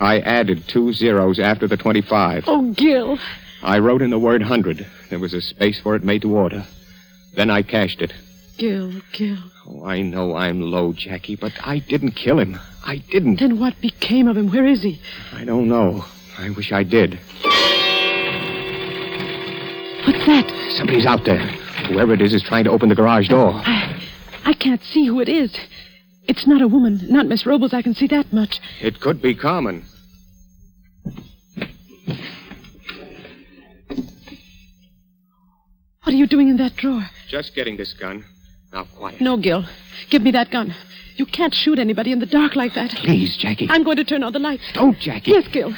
I added 2 zeros after the 25. Oh, Gil. I wrote in the word 100. There was a space for it made to order. Then I cashed it. Gil. Oh, I know I'm low, Jackie, but I didn't kill him. I didn't. Then what became of him? Where is he? I don't know. I wish I did. What's that? Somebody's out there. Whoever it is trying to open the garage door. I can't see who it is. It's not a woman, not Miss Robles. I can see that much. It could be Carmen. What are you doing in that drawer? Just getting this gun. Now, quiet. No, Gil. Give me that gun. You can't shoot anybody in the dark like that. Please, Jackie. I'm going to turn on the lights. Don't, Jackie. Yes, Gil.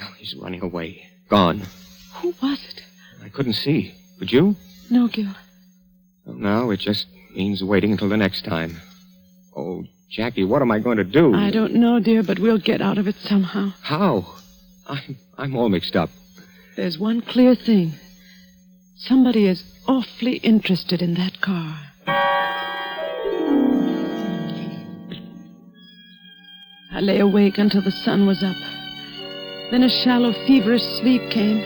Oh, he's running away. Gone. Who was it? I couldn't see. Could you? No, Gil. Well, now it just means waiting until the next time. Oh, Jackie, what am I going to do? I don't know, dear, but we'll get out of it somehow. How? I'm all mixed up. There's one clear thing. Somebody is awfully interested in that car. I lay awake until the sun was up. Then a shallow, feverish sleep came.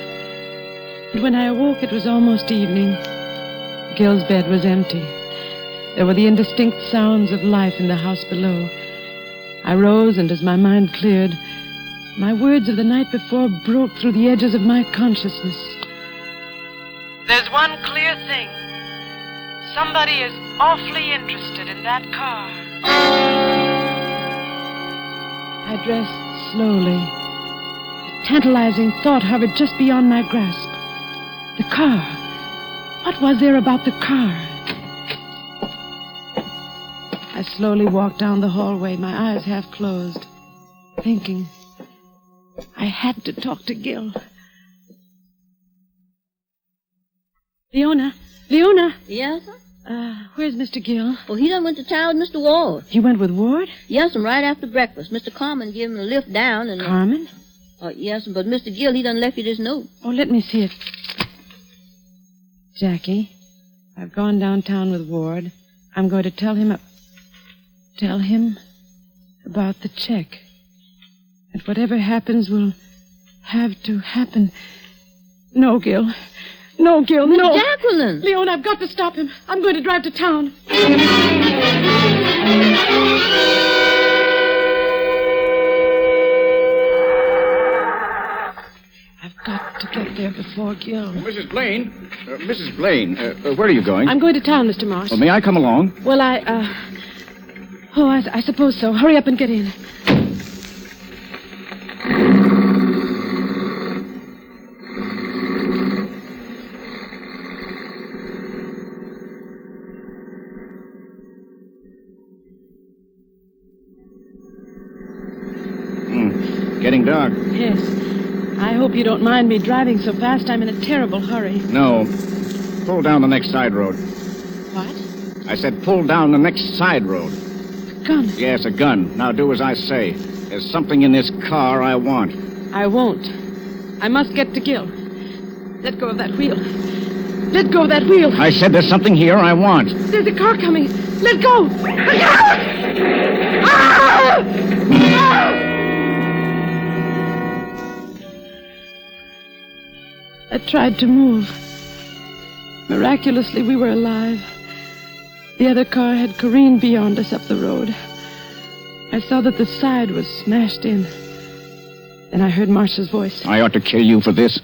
And when I awoke, it was almost evening. Gil's bed was empty. There were the indistinct sounds of life in the house below. I rose, and as my mind cleared, my words of the night before broke through the edges of my consciousness. There's one clear thing. Somebody is awfully interested in that car. I dressed slowly. A tantalizing thought hovered just beyond my grasp. The car. What was there about the car? I slowly walked down the hallway, my eyes half closed, thinking. I had to talk to Gil. Leona? Yes, sir? Where's Mr. Gill? Well, he done went to town with Mr. Ward. You went with Ward? Yes, and right after breakfast. Mr. Carmen gave him a lift down and... Carmen? Yes, but Mr. Gill, he done left you this note. Oh, let me see it. Jackie, I've gone downtown with Ward. I'm going to tell him about the check. And whatever happens will have to happen. No, Gil. No, Gil, no. Jacqueline! Leon, I've got to stop him. I'm going to drive to town. I've got to get there before Gil. Mrs. Blaine, where are you going? I'm going to town, Mr. Marsh. Well, may I come along? Well, I suppose so. Hurry up and get in. Getting dark. Yes. I hope you don't mind me driving so fast. I'm in a terrible hurry. No. Pull down the next side road. What? I said pull down the next side road. A gun? Yes, a gun. Now do as I say. There's something in this car I want. I won't. I must get to Gil. Let go of that wheel. Let go of that wheel. I said there's something here I want. There's a car coming. Let go. Look out! Ah! Ah! I tried to move. Miraculously, we were alive. The other car had careened beyond us up the road. I saw that the side was smashed in. Then I heard Marsh's voice. I ought to kill you for this.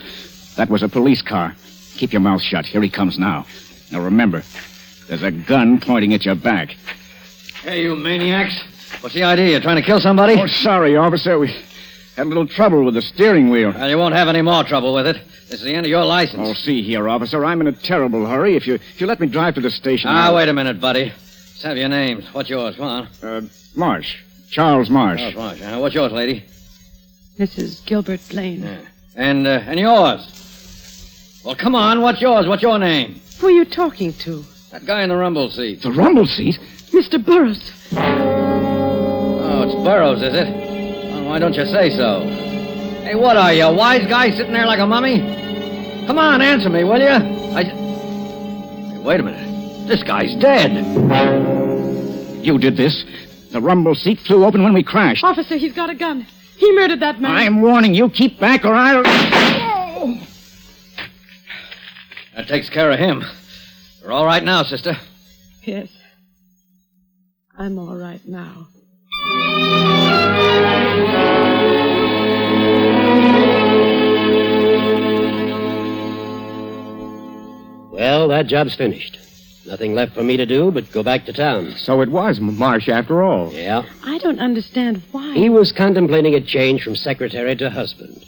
That was a police car. Keep your mouth shut. Here he comes now. Now remember, there's a gun pointing at your back. Hey, you maniacs. What's the idea? You trying to kill somebody? Oh, sorry, officer. We had a little trouble with the steering wheel. Well, you won't have any more trouble with it. This is the end of your license. Oh, see here, officer. I'm in a terrible hurry. If you let me drive to the station... Wait a minute, buddy. Let's have your names. What's yours? Come on. Marsh. Charles Marsh. Charles Marsh. What's yours, lady? Mrs. Gilbert Blaine. Yeah. And yours? Well, come on. What's yours? What's your name? Who are you talking to? That guy in the rumble seat. The rumble seat? Mr. Burroughs. Oh, it's Burroughs, is it? Well, why don't you say so? Hey, what are you, a wise guy sitting there like a mummy? Come on, answer me, will you? Hey, wait a minute. This guy's dead. You did this. The rumble seat flew open when we crashed. Officer, he's got a gun. He murdered that man. I'm warning you. Keep back or I'll... That takes care of him. You're all right now, sister. Yes. I'm all right now. Well, that job's finished. Nothing left for me to do but go back to town. So it was Marsh after all. Yeah. I don't understand why. He was contemplating a change from secretary to husband.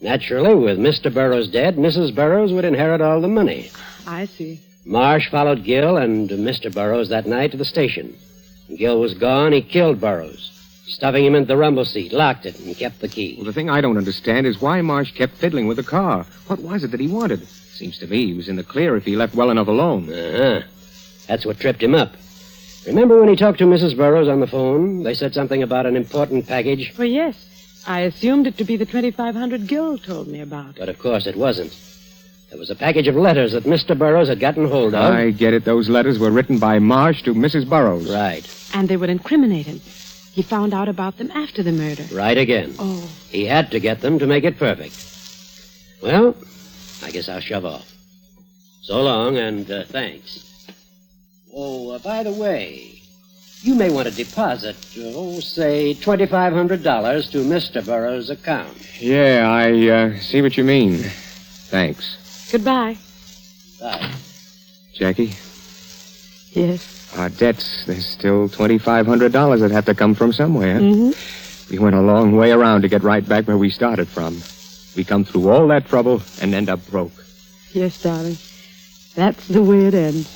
Naturally, with Mr. Burroughs dead, Mrs. Burroughs would inherit all the money. I see. Marsh followed Gil and Mr. Burroughs that night to the station. When Gil was gone, he killed Burroughs, stuffing him into the rumble seat, locked it, and kept the key. Well, the thing I don't understand is why Marsh kept fiddling with the car. What was it that he wanted? Seems to me he was in the clear if he left well enough alone. Uh-huh. That's what tripped him up. Remember when he talked to Mrs. Burroughs on the phone? They said something about an important package. Well, yes. I assumed it to be the 2,500 Gil told me about. But, of course, it wasn't. There was a package of letters that Mr. Burroughs had gotten hold of. I get it. Those letters were written by Marsh to Mrs. Burroughs. Right. And they would incriminate him. He found out about them after the murder. Right again. Oh. He had to get them to make it perfect. Well, I guess I'll shove off. So long, and thanks. Oh, by the way, you may want to deposit, say, $2,500 to Mr. Burroughs' account. Yeah, I see what you mean. Thanks. Goodbye. Bye. Jackie? Yes? Our debts, there's still $2,500 that have to come from somewhere. Mm-hmm. We went a long way around to get right back where we started from. We come through all that trouble and end up broke. Yes, darling. That's the way it ends.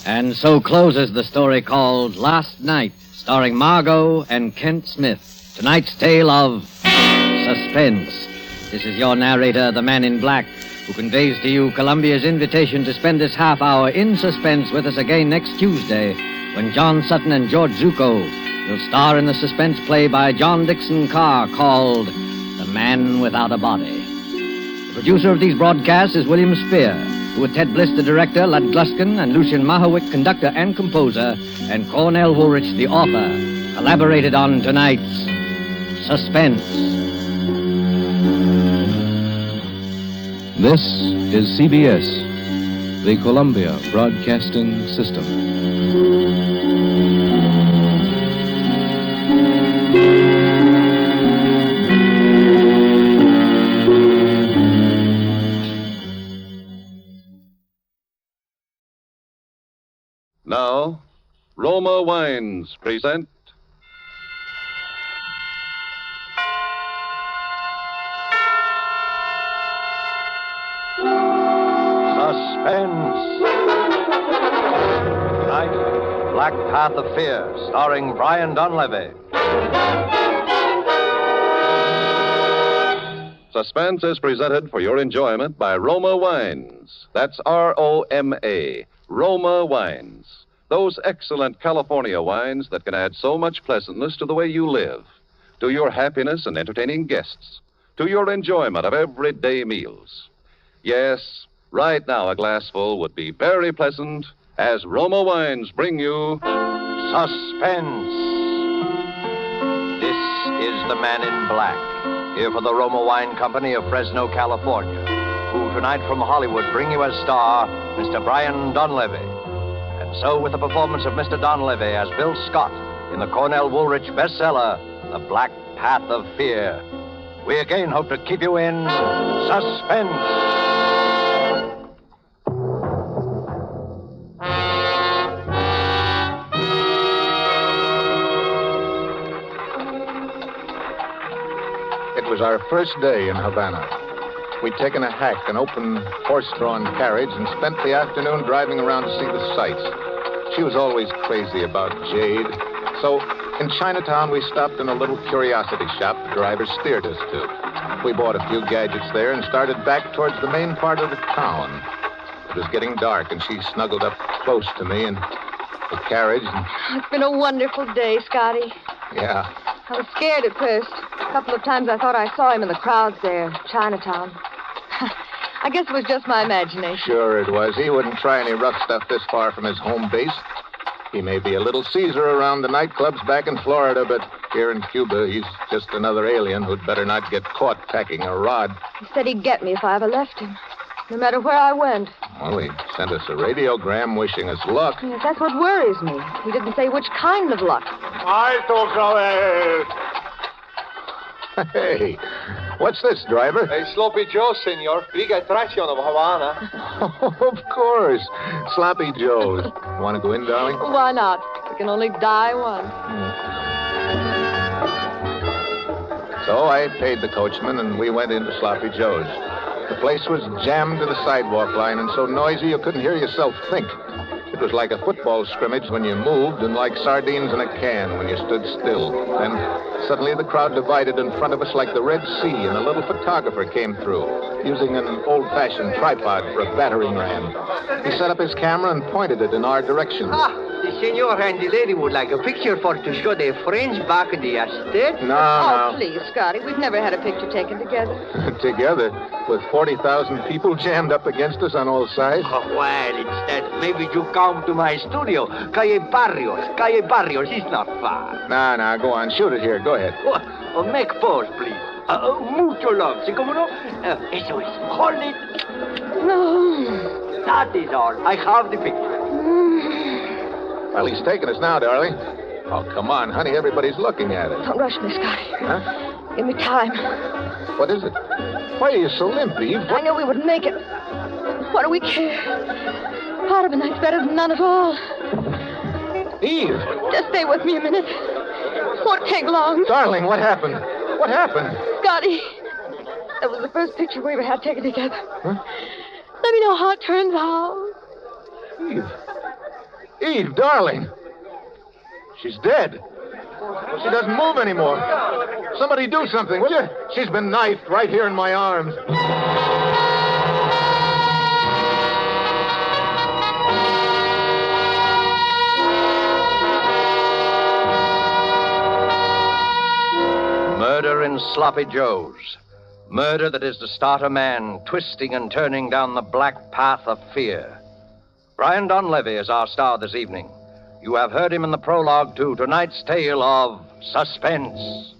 And so closes the story called Last Night, starring Margot and Kent Smith. Tonight's tale of Suspense. This is your narrator, the Man in Black, who conveys to you Columbia's invitation to spend this half hour in suspense with us again next Tuesday, when John Sutton and George Zucco will star in the suspense play by John Dixon Carr called The Man Without a Body. The producer of these broadcasts is William Spier, who with Ted Bliss, the director, Lud Gluskin, and Lucien Mahowick, conductor and composer, and Cornell Woolrich, the author, collaborated on tonight's Suspense. This is CBS, the Columbia Broadcasting System. Now, Roma Wines present Suspense. Tonight, Black Path of Fear, starring Brian Donlevy. Suspense is presented for your enjoyment by Roma Wines. That's R-O-M-A, Roma Wines. Those excellent California wines that can add so much pleasantness to the way you live, to your happiness in entertaining guests, to your enjoyment of everyday meals. Yes, right now a glassful would be very pleasant as Roma Wines bring you Suspense. This is the Man in Black, here for the Roma Wine Company of Fresno, California, who tonight from Hollywood bring you as star Mr. Brian Donlevy. And so with the performance of Mr. Donlevy as Bill Scott in the Cornell Woolrich bestseller, The Black Path of Fear, we again hope to keep you in suspense. It was our first day in Havana. We'd taken a hack, an open horse-drawn carriage, and spent the afternoon driving around to see the sights. She was always crazy about jade. So in Chinatown, we stopped in a little curiosity shop the driver steered us to. We bought a few gadgets there and started back towards the main part of the town. It was getting dark, and she snuggled up close to me in the carriage. It's been a wonderful day, Scotty. Yeah. I was scared at first. A couple of times I thought I saw him in the crowds there, Chinatown. I guess it was just my imagination. Sure it was. He wouldn't try any rough stuff this far from his home base. He may be a little Caesar around the nightclubs back in Florida, but here in Cuba, he's just another alien who'd better not get caught packing a rod. He said he'd get me if I ever left him, no matter where I went. Well, he sent us a radiogram wishing us luck. Yes, that's what worries me. He didn't say which kind of luck. Hey, what's this, driver? Hey, Sloppy Joe, senor. Big attraction of Havana. Of course. Sloppy Joe's. Want to go in, darling? Why not? We can only die once. So I paid the coachman, and we went into Sloppy Joe's. The place was jammed to the sidewalk line and so noisy you couldn't hear yourself think. It was like a football scrimmage when you moved and like sardines in a can when you stood still. Then suddenly the crowd divided in front of us like the Red Sea, and a little photographer came through, using an old-fashioned tripod for a battering ram. He set up his camera and pointed it in our direction. The senor and the lady would like a picture for to show their friends back in the estate. Oh, please, Scotty. We've never had a picture taken together. Together? With 40,000 people jammed up against us on all sides? Oh, well, instead, maybe you come to my studio. Calle Barrios is not far. Nah, go on. Shoot it here. Go ahead. Make pose, please. Mucho love. ¿Sí, cómo no? Eso es. Hold it. No. That is all. I have the picture. Well, he's taking us now, darling. Oh, come on, honey. Everybody's looking at us. Don't rush me, Scotty. Huh? Give me time. What is it? Why are you so limp, Eve? I knew we wouldn't make it. What do we care? Part of a night's better than none at all. Eve! Just stay with me a minute. Won't take long. Darling, what happened? What happened? Scotty, that was the first picture we ever had taken together. Huh? Let me know how it turns out. Eve, darling. She's dead. She doesn't move anymore. Somebody do something, will you? She's been knifed right here in my arms. Murder in Sloppy Joe's. Murder that is to start a man twisting and turning down the black path of fear. Brian Donlevy is our star this evening. You have heard him in the prologue to tonight's tale of Suspense.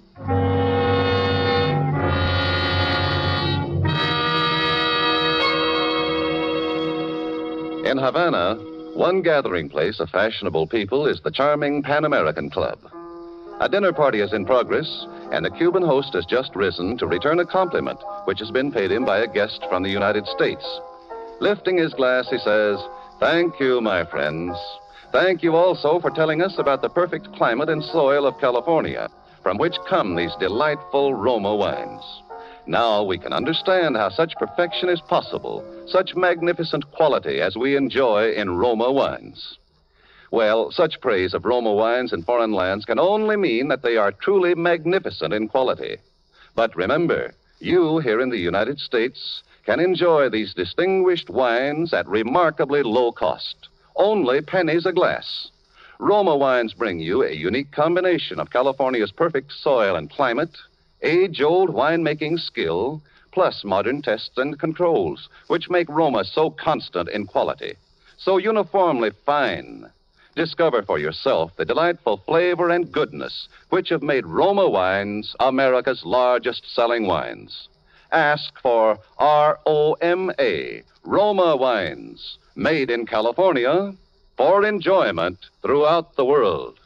In Havana, one gathering place of fashionable people is the charming Pan American Club. A dinner party is in progress, and the Cuban host has just risen to return a compliment which has been paid him by a guest from the United States. Lifting his glass, he says, "Thank you, my friends. Thank you also for telling us about the perfect climate and soil of California, from which come these delightful Roma wines. Now we can understand how such perfection is possible, such magnificent quality as we enjoy in Roma wines." Well, such praise of Roma wines in foreign lands can only mean that they are truly magnificent in quality. But remember, you here in the United States can enjoy these distinguished wines at remarkably low cost, only pennies a glass. Roma wines bring you a unique combination of California's perfect soil and climate, age-old winemaking skill, plus modern tests and controls, which make Roma so constant in quality, so uniformly fine. Discover for yourself the delightful flavor and goodness which have made Roma wines America's largest selling wines. Ask for ROMA, Roma wines, made in California for enjoyment throughout the world.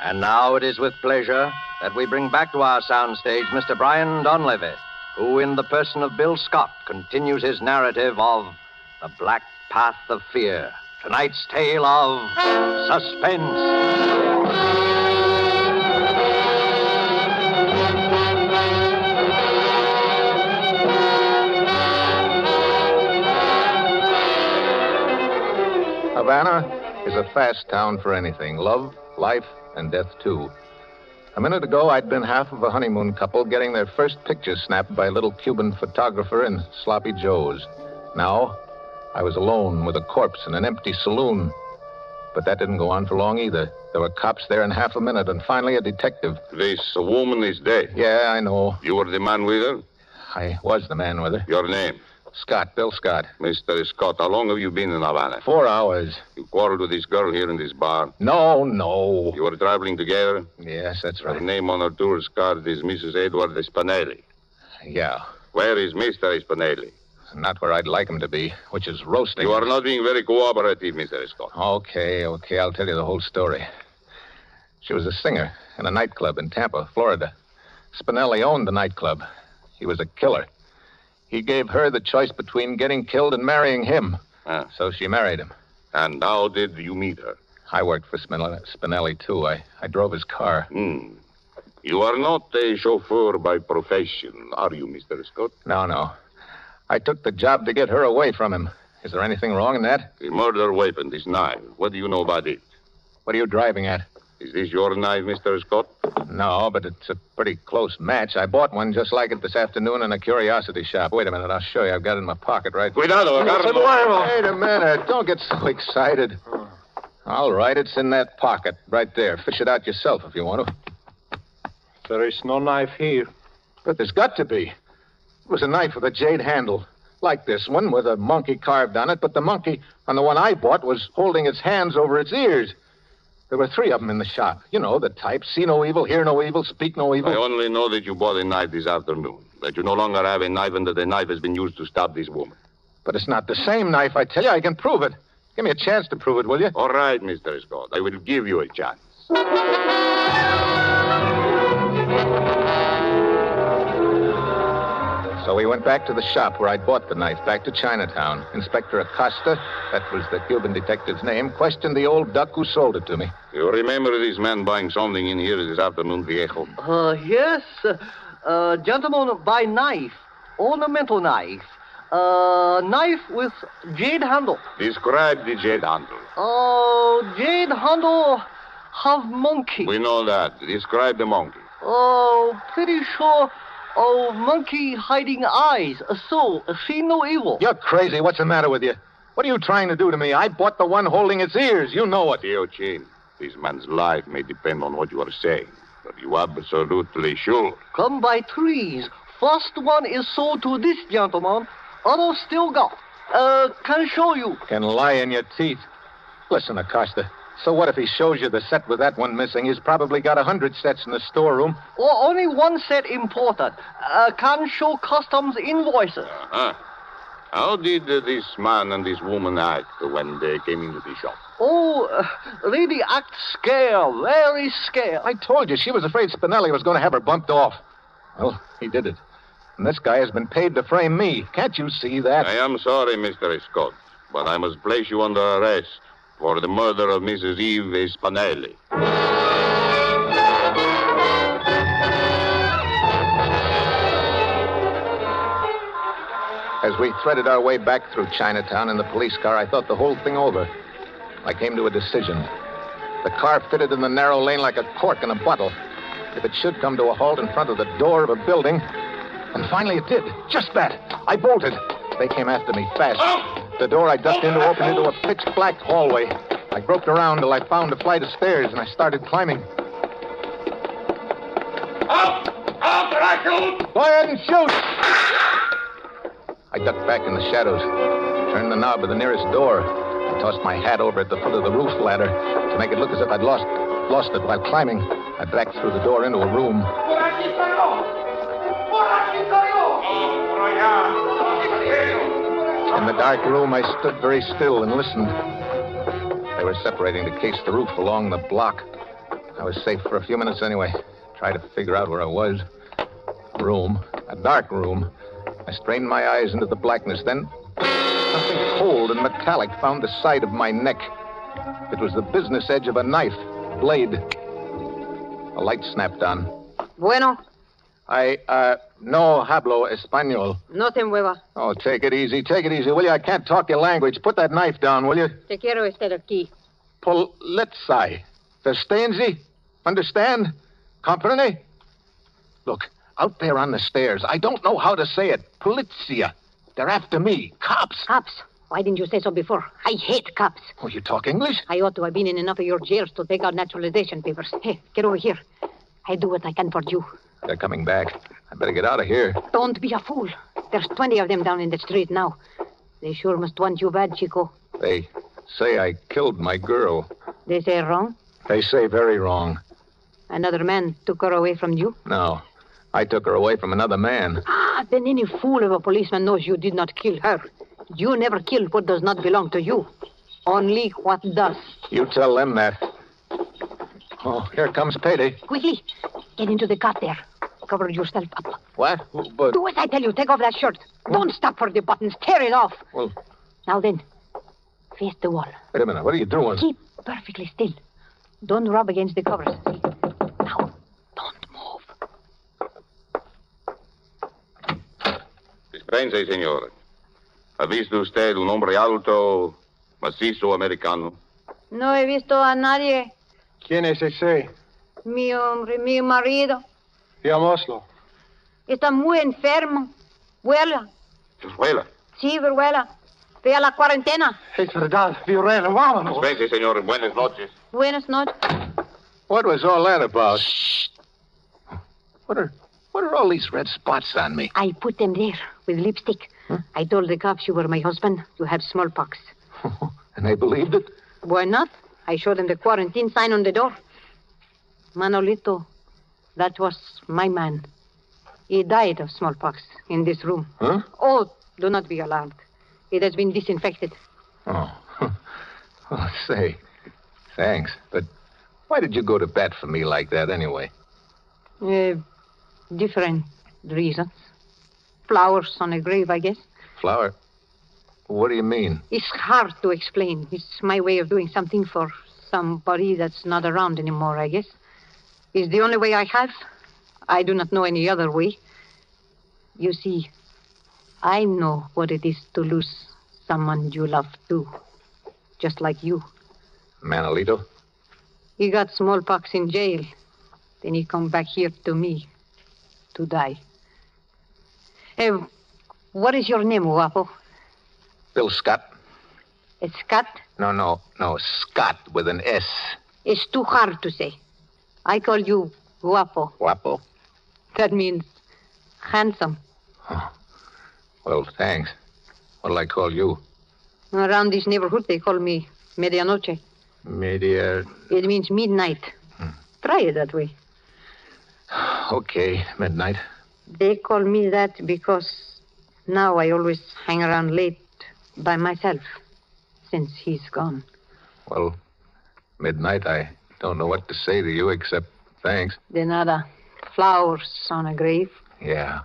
And now it is with pleasure that we bring back to our soundstage Mr. Brian Donlevy, who, in the person of Bill Scott, continues his narrative of The Black Path of Fear. Tonight's tale of Suspense. Havana is a fast town for anything. Love, life, and death, too. A minute ago, I'd been half of a honeymoon couple getting their first picture snapped by a little Cuban photographer in Sloppy Joe's. Now, I was alone with a corpse in an empty saloon. But that didn't go on for long either. There were cops there in half a minute, and finally a detective. This woman is dead. Yeah, I know. You were the man with her? I was the man with her. Your name? Scott, Bill Scott. Mr. Scott, how long have you been in Havana? 4 hours. You quarreled with this girl here in this bar? No. You were traveling together? Yes, that's right. Her name on her tourist card is Mrs. Edward Spinelli. Yeah. Where is Mr. Spinelli? Not where I'd like him to be, which is roasting. You are not being very cooperative, Mr. Scott. Okay. I'll tell you the whole story. She was a singer in a nightclub in Tampa, Florida. Spinelli owned the nightclub. He was a killer. He gave her the choice between getting killed and marrying him. So she married him. And how did you meet her? I worked for Spinelli, too. I drove his car. You are not a chauffeur by profession, are you, Mr. Scott? No. I took the job to get her away from him. Is there anything wrong in that? The murder weapon, this knife. What do you know about it? What are you driving at? Is this your knife, Mr. Scott? No, but it's a pretty close match. I bought one just like it this afternoon in a curiosity shop. Wait a minute, I'll show you. I've got it in my pocket right... Cuidado, Wait a minute. Don't get so excited. All right, it's in that pocket right there. Fish it out yourself if you want to. There is no knife here. But there's got to be. It was a knife with a jade handle, like this one, with a monkey carved on it, but the monkey on the one I bought was holding its hands over its ears. There were 3 of them in the shop. You know, the type, see no evil, hear no evil, speak no evil. I only know that you bought a knife this afternoon, that you no longer have a knife and that the knife has been used to stab this woman. But it's not the same knife, I tell you. I can prove it. Give me a chance to prove it, will you? All right, Mr. Scott. I will give you a chance. So we went back to the shop where I'd bought the knife, back to Chinatown. Inspector Acosta, that was the Cuban detective's name, questioned the old duck who sold it to me. You remember this man buying something in here this afternoon, Viejo? Yes. Gentleman buy knife. Ornamental knife. Knife with jade handle. Describe the jade handle. Jade handle have monkey. We know that. Describe the monkey. Pretty sure... monkey hiding eyes. So, see no evil. You're crazy. What's the matter with you? What are you trying to do to me? I bought the one holding its ears. You know it. Tio Chin, this man's life may depend on what you are saying. But you absolutely sure? Come by 3s. First one is sold to this gentleman. Other still got. Can show you. Can lie in your teeth. Listen, Acosta. So what if he shows you the set with that one missing? He's probably got 100 sets in the storeroom. Only one set important. Can show customs invoices. How did this man and this woman act when they came into the shop? Lady act scared, very scared. I told you, she was afraid Spinelli was going to have her bumped off. Well, he did it. And this guy has been paid to frame me. Can't you see that? I am sorry, Mr. Scott, but I must place you under arrest for the murder of Mrs. Eve Spinelli. As we threaded our way back through Chinatown in the police car, I thought the whole thing over. I came to a decision. The car fitted in the narrow lane like a cork in a bottle. If it should come to a halt in front of the door of a building... And finally it did. Just that. I bolted. They came after me fast. The door I ducked into opened into a pitch-black hallway. I groped around till I found a flight of stairs, and I started climbing. Out, Dracula! Go ahead and shoot! I ducked back in the shadows, turned the knob of the nearest door, and tossed my hat over at the foot of the roof ladder to make it look as if I'd lost it while climbing. I backed through the door into a room. In the dark room, I stood very still and listened. They were separating to case the roof along the block. I was safe for a few minutes anyway. Tried to figure out where I was. Room. A dark room. I strained my eyes into the blackness. Then something cold and metallic found the side of my neck. It was the business edge of a knife. Blade. A light snapped on. Bueno. No hablo español. No te muevas. Oh, take it easy, will you? I can't talk your language. Put that knife down, will you? Te quiero estar aquí. Polizei. Verstehen? Understand? Comprende? Look, out there on the stairs, I don't know how to say it. Polizia. They're after me. Cops. Cops? Why didn't you say so before? I hate cops. Oh, you talk English? I ought to have been in enough of your jails to take out naturalization papers. Hey, get over here. I do what I can for you. They're coming back. I better get out of here. Don't be a fool. There's 20 of them down in the street now. They sure must want you bad, Chico. They say I killed my girl. They say wrong? They say very wrong. Another man took her away from you? No. I took her away from another man. Ah, then any fool of a policeman knows you did not kill her. You never killed what does not belong to you. Only what does. You tell them that. Oh, here comes Payday. Quickly, get into the cot there. Cover yourself up. What? But... Do as I tell you. Take off that shirt. Don't stop for the buttons. Tear it off. Well... Now then, face the wall. Wait a minute. What are you doing? Keep perfectly still. Don't rub against the covers. Now, don't move. Suspense, señor. ¿Ha visto usted un hombre alto, macizo americano? No he visto a nadie. ¿Quién es ese? Mi hombre, mi marido. Digámoslo. Está muy enfermo. Vuela. Vuela. Sí, vuela. Ve a la cuarentena. Es verdad, Viorella, vámonos. Suspense, señor. Buenas noches. Buenas noches. What was all that about? What are all these red spots on me? I put them there with lipstick. Huh? I told the cops you were my husband. You had smallpox. And they believed it? Why not? I showed them the quarantine sign on the door. Manolito, that was my man. He died of smallpox in this room. Huh? Oh, do not be alarmed. It has been disinfected. Oh. Oh, say, thanks. But why did you go to bat for me like that anyway? Different reasons. Flowers on a grave, I guess. Flower? What do you mean? It's hard to explain. It's my way of doing something for somebody that's not around anymore, I guess. It's the only way I have. I do not know any other way. You see, I know what it is to lose someone you love, too. Just like you. Manolito? He got smallpox in jail. Then he come back here to me to die. What is your name, Guapo? Bill Scott. It's Scott? No, Scott with an S. It's too hard to say. I call you Guapo. Guapo? That means handsome. Oh. Well, thanks. What'll I call you? Around this neighborhood, they call me Medianoche. It means midnight. Try it that way. Okay, midnight. They call me that because now I always hang around late by myself since he's gone. Well, midnight, I don't know what to say to you except thanks. De nada. Flowers on a grave. Yeah.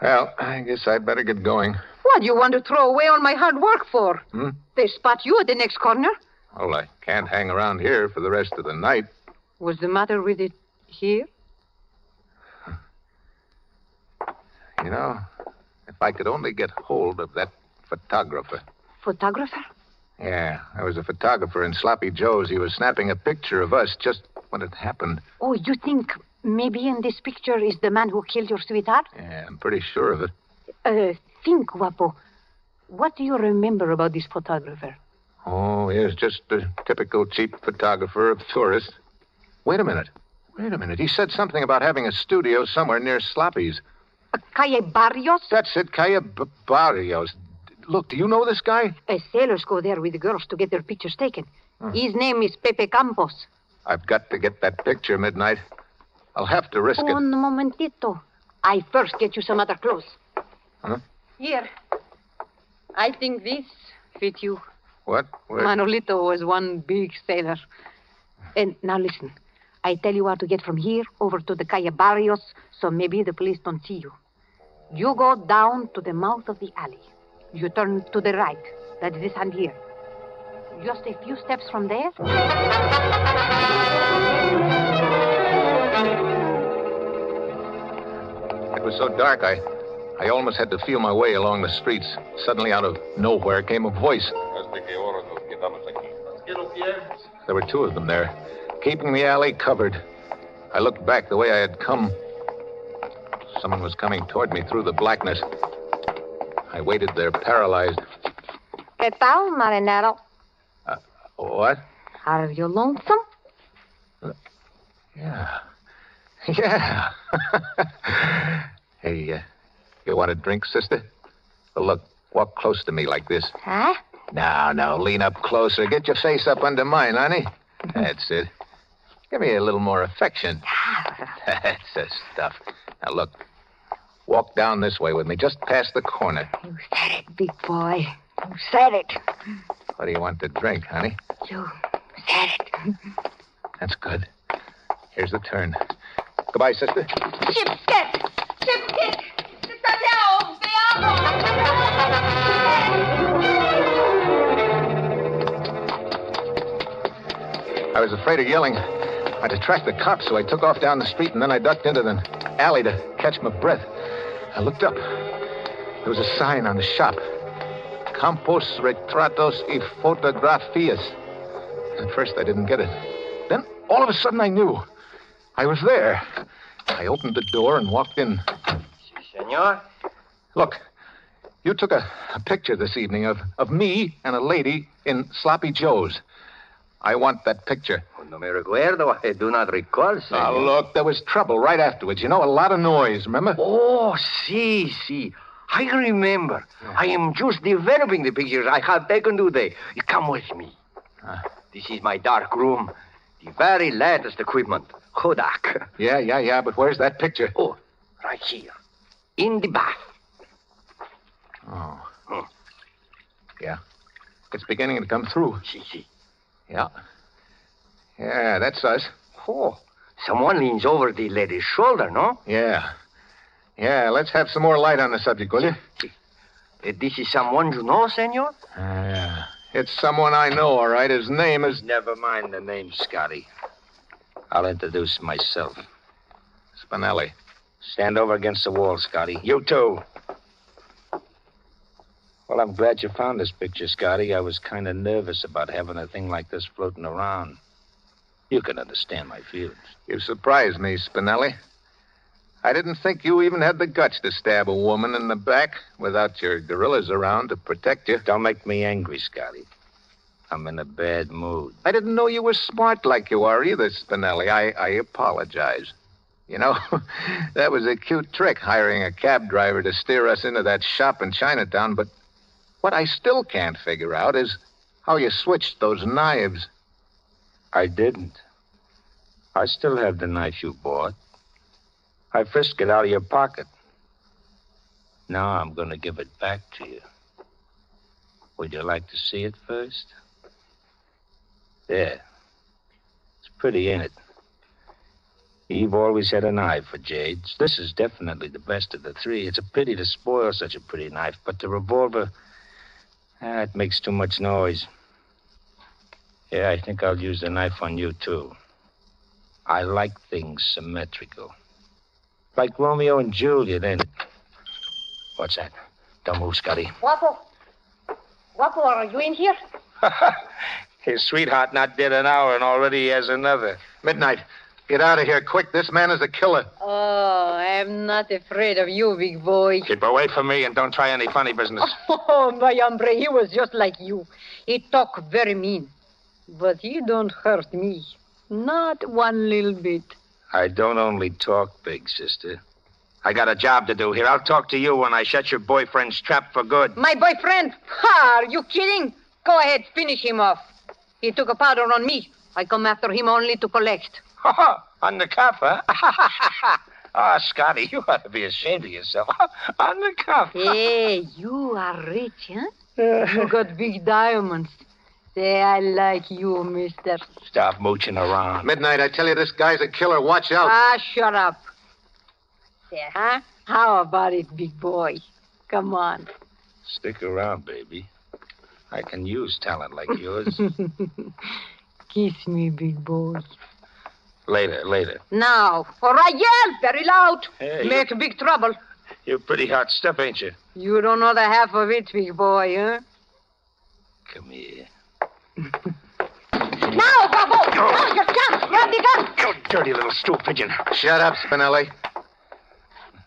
Well, I guess I'd better get going. What do you want to throw away all my hard work for? Hmm? They spot you at the next corner. Well, I can't hang around here for the rest of the night. What's the matter with it here? You know, if I could only get hold of that photographer. Photographer? Yeah, there was a photographer in Sloppy Joe's. He was snapping a picture of us just when it happened. Oh, you think maybe in this picture is the man who killed your sweetheart? Yeah, I'm pretty sure of it. Think, Guapo. What do you remember about this photographer? Oh, he's just a typical cheap photographer of tourists. Wait a minute. He said something about having a studio somewhere near Sloppy's. Calle Barrios? That's it, Calle Barrios. Look, do you know this guy? Sailors go there with the girls to get their pictures taken. His name is Pepe Campos. I've got to get that picture, Midnight. I'll have to risk it. Un momentito. I first get you some other clothes. Huh? Here. I think this fit you. What? Manolito was one big sailor. And now listen. I tell you how to get from here over to the Calle Barrios, so maybe the police don't see you. You go down to the mouth of the alley. You turn to the right. That is this hand here. Just a few steps from there. It was so dark, I almost had to feel my way along the streets. Suddenly, out of nowhere, came a voice. There were two of them there, keeping the alley covered. I looked back the way I had come. Someone was coming toward me through the blackness. I waited there, paralyzed. ¿Qué tal, marinero? What? Are you lonesome? Yeah. Yeah. Hey, you want a drink, sister? Well, look, walk close to me like this. Huh? Now, lean up closer. Get your face up under mine, honey. That's it. Give me a little more affection. That's the stuff. Now, look. Walk down this way with me, just past the corner. You said it, big boy. You said it. What do you want to drink, honey? You said it. That's good. Here's the turn. Goodbye, sister. Shipskit! Shipskit! Stateo! I was afraid of yelling. I'd attract the cops, so I took off down the street, and then I ducked into the alley to catch my breath. I looked up. There was a sign on the shop. Campos Retratos y Fotografias. At first, I didn't get it. Then, all of a sudden, I knew. I was there. I opened the door and walked in. Senor? Look, you took a picture this evening of me and a lady in Sloppy Joe's. I want that picture. No me recuerdo. I do not recall, senor. Now, look, there was trouble right afterwards. You know, a lot of noise, remember? Oh, see. I remember. I am just developing the pictures I have taken today. You come with me. This is my dark room. The very latest equipment. Kodak. Yeah, but where's that picture? Oh, right here. In the bath. Oh. Yeah. It's beginning to come through. See. Yeah. Yeah, that's us. Oh, someone leans over the lady's shoulder, no? Yeah, let's have some more light on the subject, will you? This is someone you know, senor? Yeah. It's someone I know, all right. His name is... Never mind the name, Scotty. I'll introduce myself. Spinelli. Stand over against the wall, Scotty. You too. Well, I'm glad you found this picture, Scotty. I was kind of nervous about having a thing like this floating around. You can understand my feelings. You surprised me, Spinelli. I didn't think you even had the guts to stab a woman in the back without your gorillas around to protect you. Don't make me angry, Scotty. I'm in a bad mood. I didn't know you were smart like you are either, Spinelli. I apologize. You know, that was a cute trick, hiring a cab driver to steer us into that shop in Chinatown, but what I still can't figure out is how you switched those knives. I didn't. I still have the knife you bought. I frisked it out of your pocket. Now I'm going to give it back to you. Would you like to see it first? There. It's pretty, ain't it? Eve always had an eye for jades. This is definitely the best of the three. It's a pity to spoil such a pretty knife, but the revolver, it makes too much noise. Yeah, I think I'll use the knife on you, too. I like things symmetrical. Like Romeo and Juliet, ain't it? What's that? Don't move, Scotty. Wapo, are you in here? His sweetheart not dead an hour, and already he has another. Midnight. Get out of here, quick. This man is a killer. Oh, I'm not afraid of you, big boy. Keep away from me and don't try any funny business. Oh, my hombre, he was just like you. He talk very mean. But he don't hurt me. Not one little bit. I don't only talk big, sister. I got a job to do here. I'll talk to you when I shut your boyfriend's trap for good. My boyfriend? Ha, are you kidding? Go ahead, finish him off. He took a powder on me. I come after him only to collect. On the cuff, huh? Oh, Scotty, you ought to be ashamed of yourself. On the cuff. Hey, you are rich, huh? You got big diamonds. Say, I like you, mister. Stop mooching around. Midnight, I tell you, this guy's a killer. Watch out. Ah, shut up. Say, huh? How about it, big boy? Come on. Stick around, baby. I can use talent like yours. Kiss me, big boy. Later. Now. All right, yell very loud. Hey, Make big trouble. You're pretty hot stuff, ain't you? You don't know the half of it, big boy, huh? Come here. Now, Bobo! Now, your gun! Grab the gun! You dirty little stool pigeon. Shut up, Spinelli.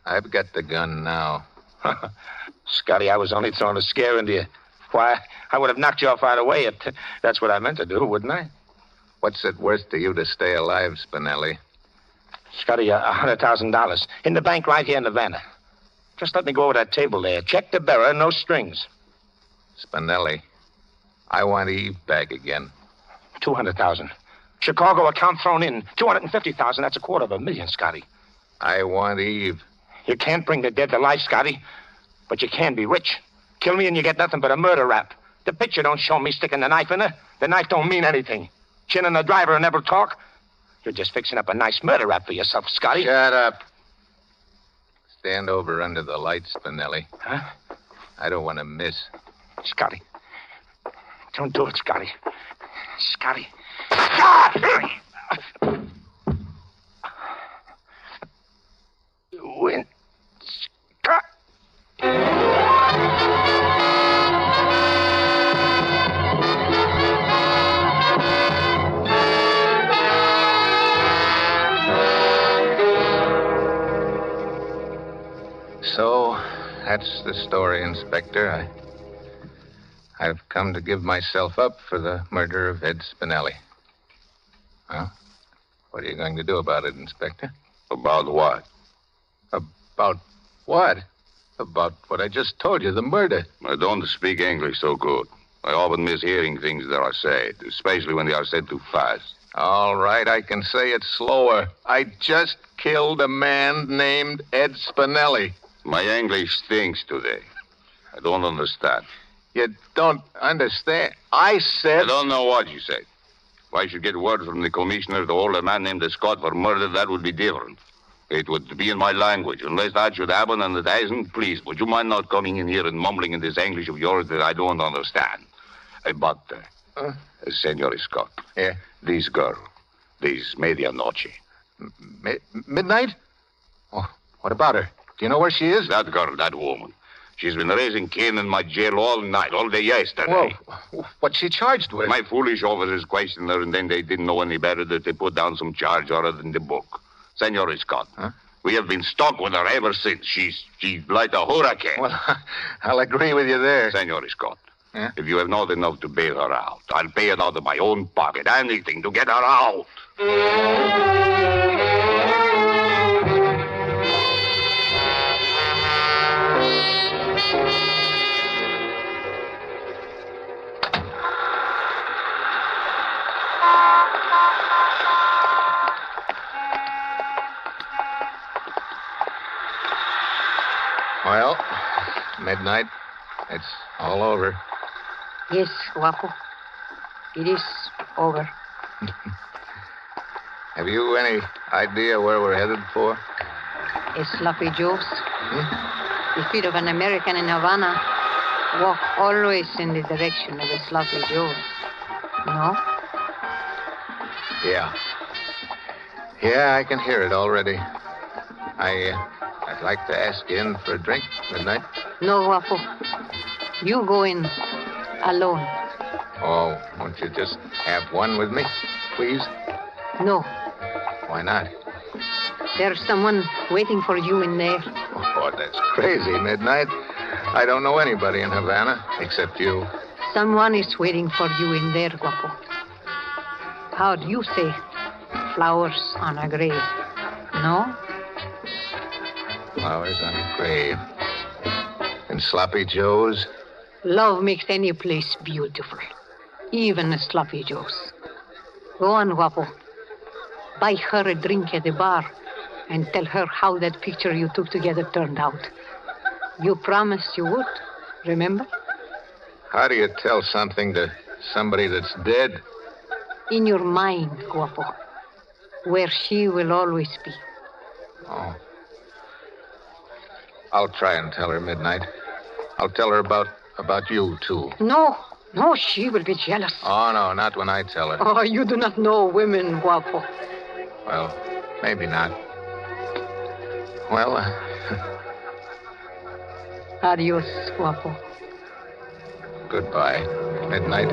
I've got the gun now. Scotty, I was only throwing a scare into you. Why, I would have knocked you off right away if that's what I meant to do, wouldn't I? What's it worth to you to stay alive, Spinelli? Scotty, $100,000 in the bank right here in Havana. Just let me go over that table there. Check the bearer, no strings. Spinelli, I want Eve back again. 200,000. Chicago account thrown in. 250,000. That's $250,000, Scotty. I want Eve. You can't bring the dead to life, Scotty. But you can be rich. Kill me and you get nothing but a murder rap. The picture don't show me sticking the knife in her. The knife don't mean anything. Chin and the driver never talk. You're just fixing up a nice murder rap for yourself, Scotty. Shut up. Stand over under the lights, Spinelli. Huh? I don't want to miss. Scotty. Don't do it, Scotty. Scotty. Scotty! Win. Scott. So, that's the story, Inspector. I've come to give myself up for the murder of Ed Spinelli. Well, what are you going to do about it, Inspector? About what? About what? About what I just told you, the murder. I don't speak English so good. I often miss hearing things that are said, especially when they are said too fast. All right, I can say it slower. I just killed a man named Ed Spinelli. My English stinks today. I don't understand. You don't understand? I said... I don't know what you said. If I should get word from the commissioner to hold a man named Scott for murder, that would be different. It would be in my language. Unless that should happen, and it hasn't, please, would you mind not coming in here and mumbling in this English of yours that I don't understand? Senor Scott. Yeah? This girl, this medianoche. Midnight? Oh, what about her? Do you know where she is? That girl, that woman. She's been raising Cain in my jail all night, all day yesterday. Well, what's she charged with? My foolish officers questioned her, and then they didn't know any better that they put down some charge other than the book. Senor Scott, we have been stuck with her ever since. She's like a hurricane. Well, I'll agree with you there. Senor Scott, if you have not enough to bail her out, I'll pay it out of my own pocket. Anything to get her out. Well, midnight. It's all over. Yes, Guapo. It is over. Have you any idea where we're headed for? A Sloppy Joe's. The feet of an American in Havana walk always in the direction of a Sloppy Joe's. No? Yeah. Yeah, I can hear it already. I'd like to ask you in for a drink, Midnight. No, Guapo. You go in alone. Oh, won't you just have one with me, please? No. Why not? There's someone waiting for you in there. Oh, that's crazy, Midnight. I don't know anybody in Havana except you. Someone is waiting for you in there, Guapo. How do you say flowers on a grave? No? Flowers on a grave. And Sloppy Joe's? Love makes any place beautiful. Even a Sloppy Joe's. Go on, Guapo. Buy her a drink at the bar and tell her how that picture you took together turned out. You promised you would, remember? How do you tell something to somebody that's dead? In your mind, Guapo. Where she will always be. Oh. I'll try and tell her, Midnight. I'll tell her about you, too. No, she will be jealous. Oh, no, not when I tell her. Oh, you do not know women, Guapo. Well, maybe not. Well, Adios, Guapo. Goodbye, Midnight.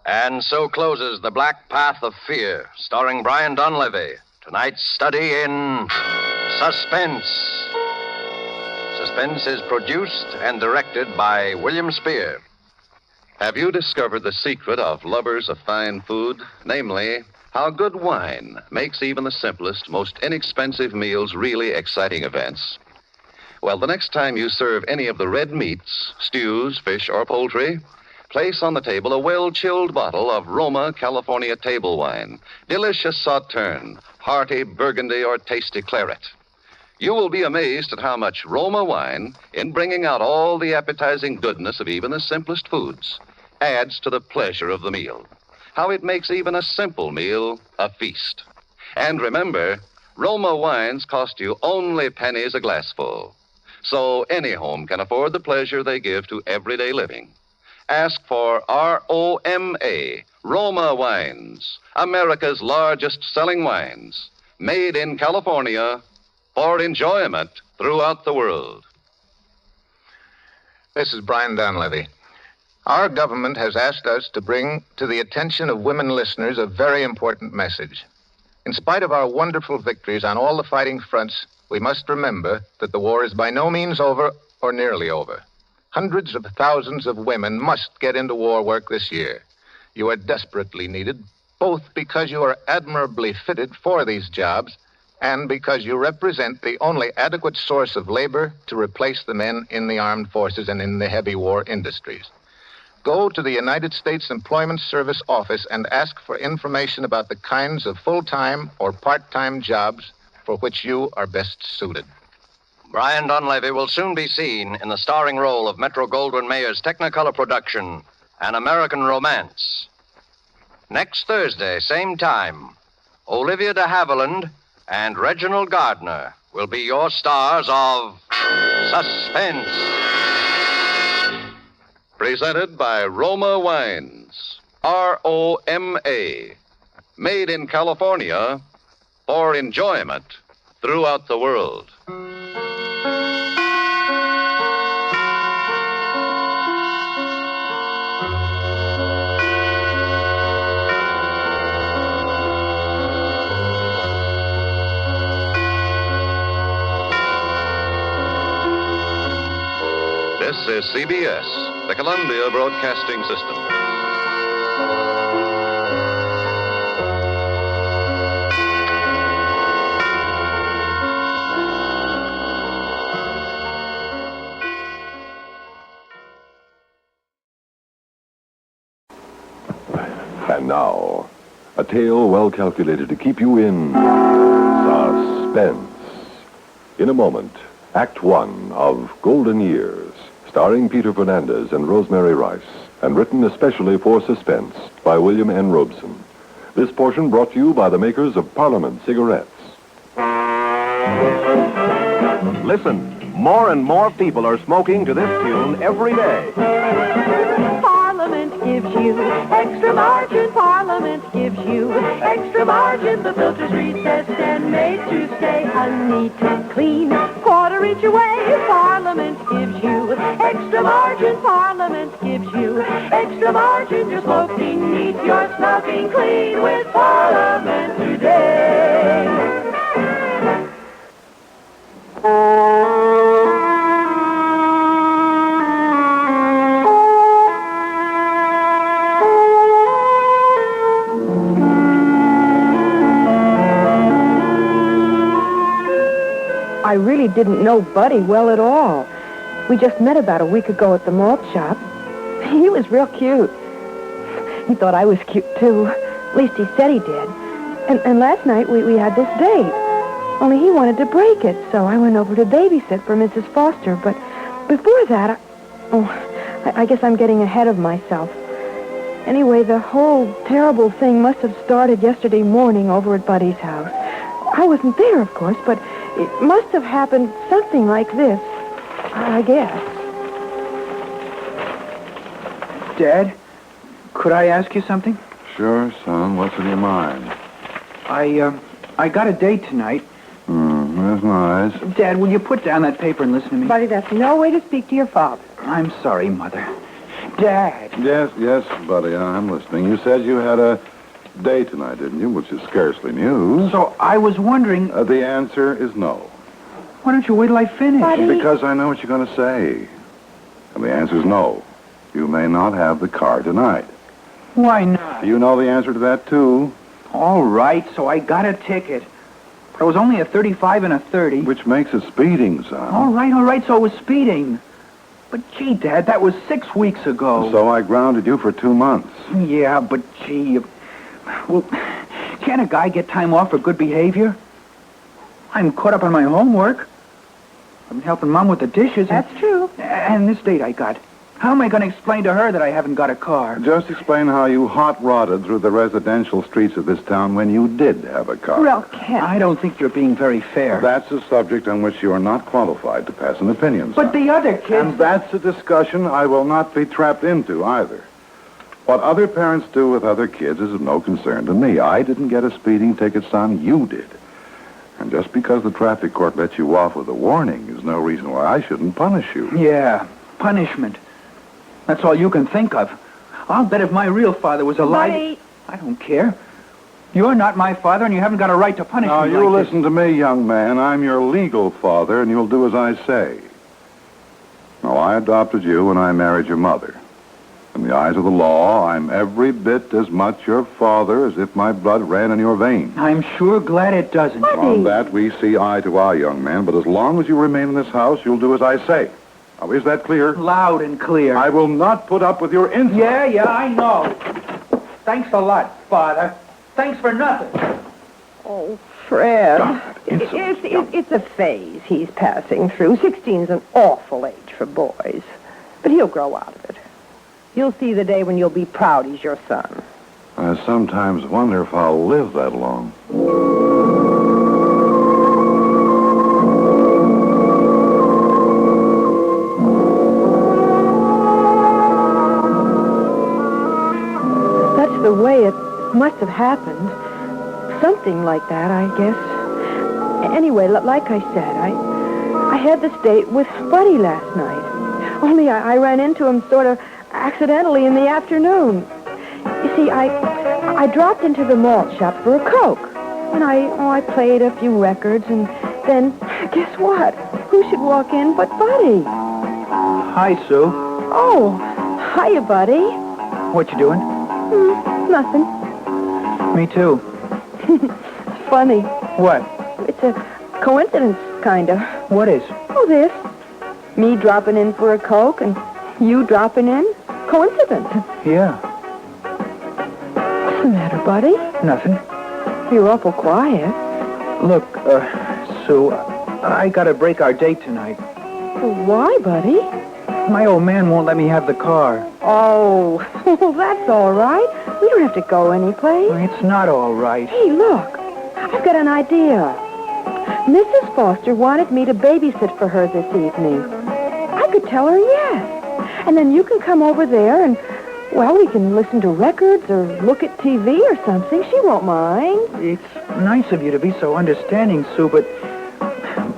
And so closes The Black Path of Fear, starring Brian Donlevy. Tonight's study in Suspense. Suspense is produced and directed by William Spier. Have you discovered the secret of lovers of fine food? Namely, how good wine makes even the simplest, most inexpensive meals really exciting events? Well, the next time you serve any of the red meats, stews, fish, or poultry, place on the table a well-chilled bottle of Roma California table wine, delicious sauterne, hearty burgundy, or tasty claret. You will be amazed at how much Roma wine, in bringing out all the appetizing goodness of even the simplest foods, adds to the pleasure of the meal. How it makes even a simple meal a feast. And remember, Roma wines cost you only pennies a glassful. So any home can afford the pleasure they give to everyday living. Ask for ROMA, Roma Wines, America's largest selling wines, made in California for enjoyment throughout the world. This is Brian Donlevy. Our government has asked us to bring to the attention of women listeners a very important message. In spite of our wonderful victories on all the fighting fronts, we must remember that the war is by no means over or nearly over. Hundreds of thousands of women must get into war work this year. You are desperately needed, both because you are admirably fitted for these jobs and because you represent the only adequate source of labor to replace the men in the armed forces and in the heavy war industries. Go to the United States Employment Service office and ask for information about the kinds of full-time or part-time jobs for which you are best suited. Brian Donlevy will soon be seen in the starring role of Metro-Goldwyn-Mayer's Technicolor production, An American Romance. Next Thursday, same time, Olivia de Havilland and Reginald Gardner will be your stars of Suspense. Presented by Roma Wines, ROMA, made in California for enjoyment throughout the world. This is CBS, the Columbia Broadcasting System. And now, a tale well calculated to keep you in suspense. In a moment, Act One of Golden Years, starring Peter Fernandez and Rosemary Rice, and written especially for Suspense by William N. Robeson. This portion brought to you by the makers of Parliament cigarettes. Listen, more and more people are smoking to this tune every day. Parliament gives you extra margin. Parliament gives you extra margin. The filter's recessed and made to stay neat and clean. Quarter inch away. Parliament gives you extra margin. Parliament gives you extra margin. You're smoking neat. You're smoking clean with Parliament today. I really didn't know Buddy well at all. We just met about a week ago at the malt shop. He was real cute. He thought I was cute, too. At least he said he did. And last night we had this date. Only he wanted to break it, so I went over to babysit for Mrs. Foster. But before that, I guess I'm getting ahead of myself. Anyway, the whole terrible thing must have started yesterday morning over at Buddy's house. I wasn't there, of course, but it must have happened something like this, I guess. Dad, could I ask you something? Sure, son. What's in your mind? I got a date tonight. That's nice. Dad, will you put down that paper and listen to me? Buddy, that's no way to speak to your father. I'm sorry, Mother. Dad. Yes, buddy, I'm listening. You said you had a date tonight, didn't you? Which is scarcely news. So I was wondering... The answer is no. Why don't you wait till I finish? Buddy? Because I know what you're going to say. And the answer's no. You may not have the car tonight. Why not? You know the answer to that, too. All right, so I got a ticket. But it was only a 35 and a 30. Which makes it speeding, son. All right, so it was speeding. But gee, Dad, that was 6 weeks ago. So I grounded you for 2 months. Yeah, but gee, well, can't a guy get time off for good behavior? I'm caught up on my homework. I'm helping Mom with the dishes. That's true. And this date I got. How am I going to explain to her that I haven't got a car? Just explain how you hot-rodded through the residential streets of this town when you did have a car. Well, Kent. I don't think you're being very fair. That's a subject on which you are not qualified to pass an opinion, son. But the other kids... And that's a discussion I will not be trapped into either. What other parents do with other kids is of no concern to me. I didn't get a speeding ticket, son. You did. And just because the traffic court let you off with a warning is no reason why I shouldn't punish you. Yeah, punishment. That's all you can think of. I'll bet if my real father was alive... Buddy. I don't care. You're not my father, and you haven't got a right to punish Now, me you like listen to me, young man. I'm your legal father, and you'll do as I say. Now, I adopted you when I married your mother. In the eyes of the law, I'm every bit as much your father as if my blood ran in your veins. I'm sure glad it doesn't. On that, we see eye to eye, young man, but as long as you remain in this house, you'll do as I say. Now, is that clear? Loud and clear. I will not put up with your insolence. Yeah, I know. Thanks a lot, Father. Thanks for nothing. Oh, Fred. It's a phase he's passing through. 16's an awful age for boys. But he'll grow out of it. You'll see the day when you'll be proud he's your son. I sometimes wonder if I'll live that long. That's the way it must have happened. Something like that, I guess. Anyway, like I said, I had this date with Buddy last night. Only I ran into him sort of accidentally in the afternoon. You see, I dropped into the malt shop for a Coke. And I played a few records, and then, guess what? Who should walk in but Buddy? Hi, Sue. Oh, hiya, Buddy. What you doing? Nothing. Me too. Funny. What? It's a coincidence, kind of. What is? Oh, this. Me dropping in for a Coke and you dropping in. Coincidence. Yeah. What's the matter, Buddy? Nothing. You're awful quiet. Look, Sue, I gotta break our date tonight. Well, why, Buddy? My old man won't let me have the car. Oh, well, that's all right. We don't have to go anyplace. It's not all right. Hey, look. I've got an idea. Mrs. Foster wanted me to babysit for her this evening. I could tell her yes. And then you can come over there and, well, we can listen to records or look at TV or something. She won't mind. It's nice of you to be so understanding, Sue, but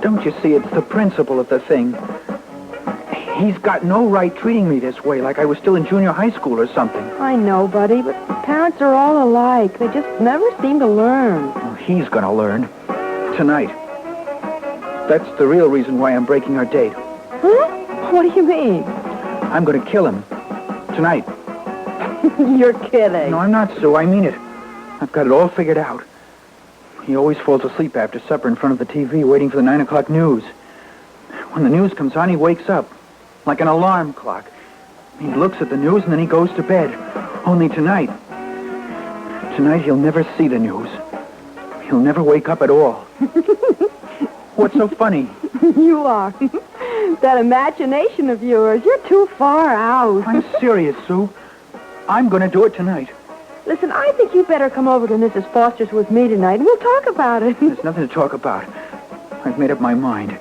don't you see, it's the principle of the thing. He's got no right treating me this way, like I was still in junior high school or something. I know, Buddy, but parents are all alike. They just never seem to learn. Well, he's gonna learn. Tonight. That's the real reason why I'm breaking our date. Huh? What do you mean? I'm gonna kill him. Tonight. You're kidding. No, I'm not, Sue. I mean it. I've got it all figured out. He always falls asleep after supper in front of the TV, waiting for the 9 o'clock news. When the news comes on, he wakes up. Like an alarm clock. He looks at the news and then he goes to bed. Only tonight. Tonight he'll never see the news. He'll never wake up at all. What's so funny? You are. That imagination of yours. You're too far out. I'm serious, Sue. I'm going to do it tonight. Listen, I think you better come over to Mrs. Foster's with me tonight and we'll talk about it. There's nothing to talk about. I've made up my mind.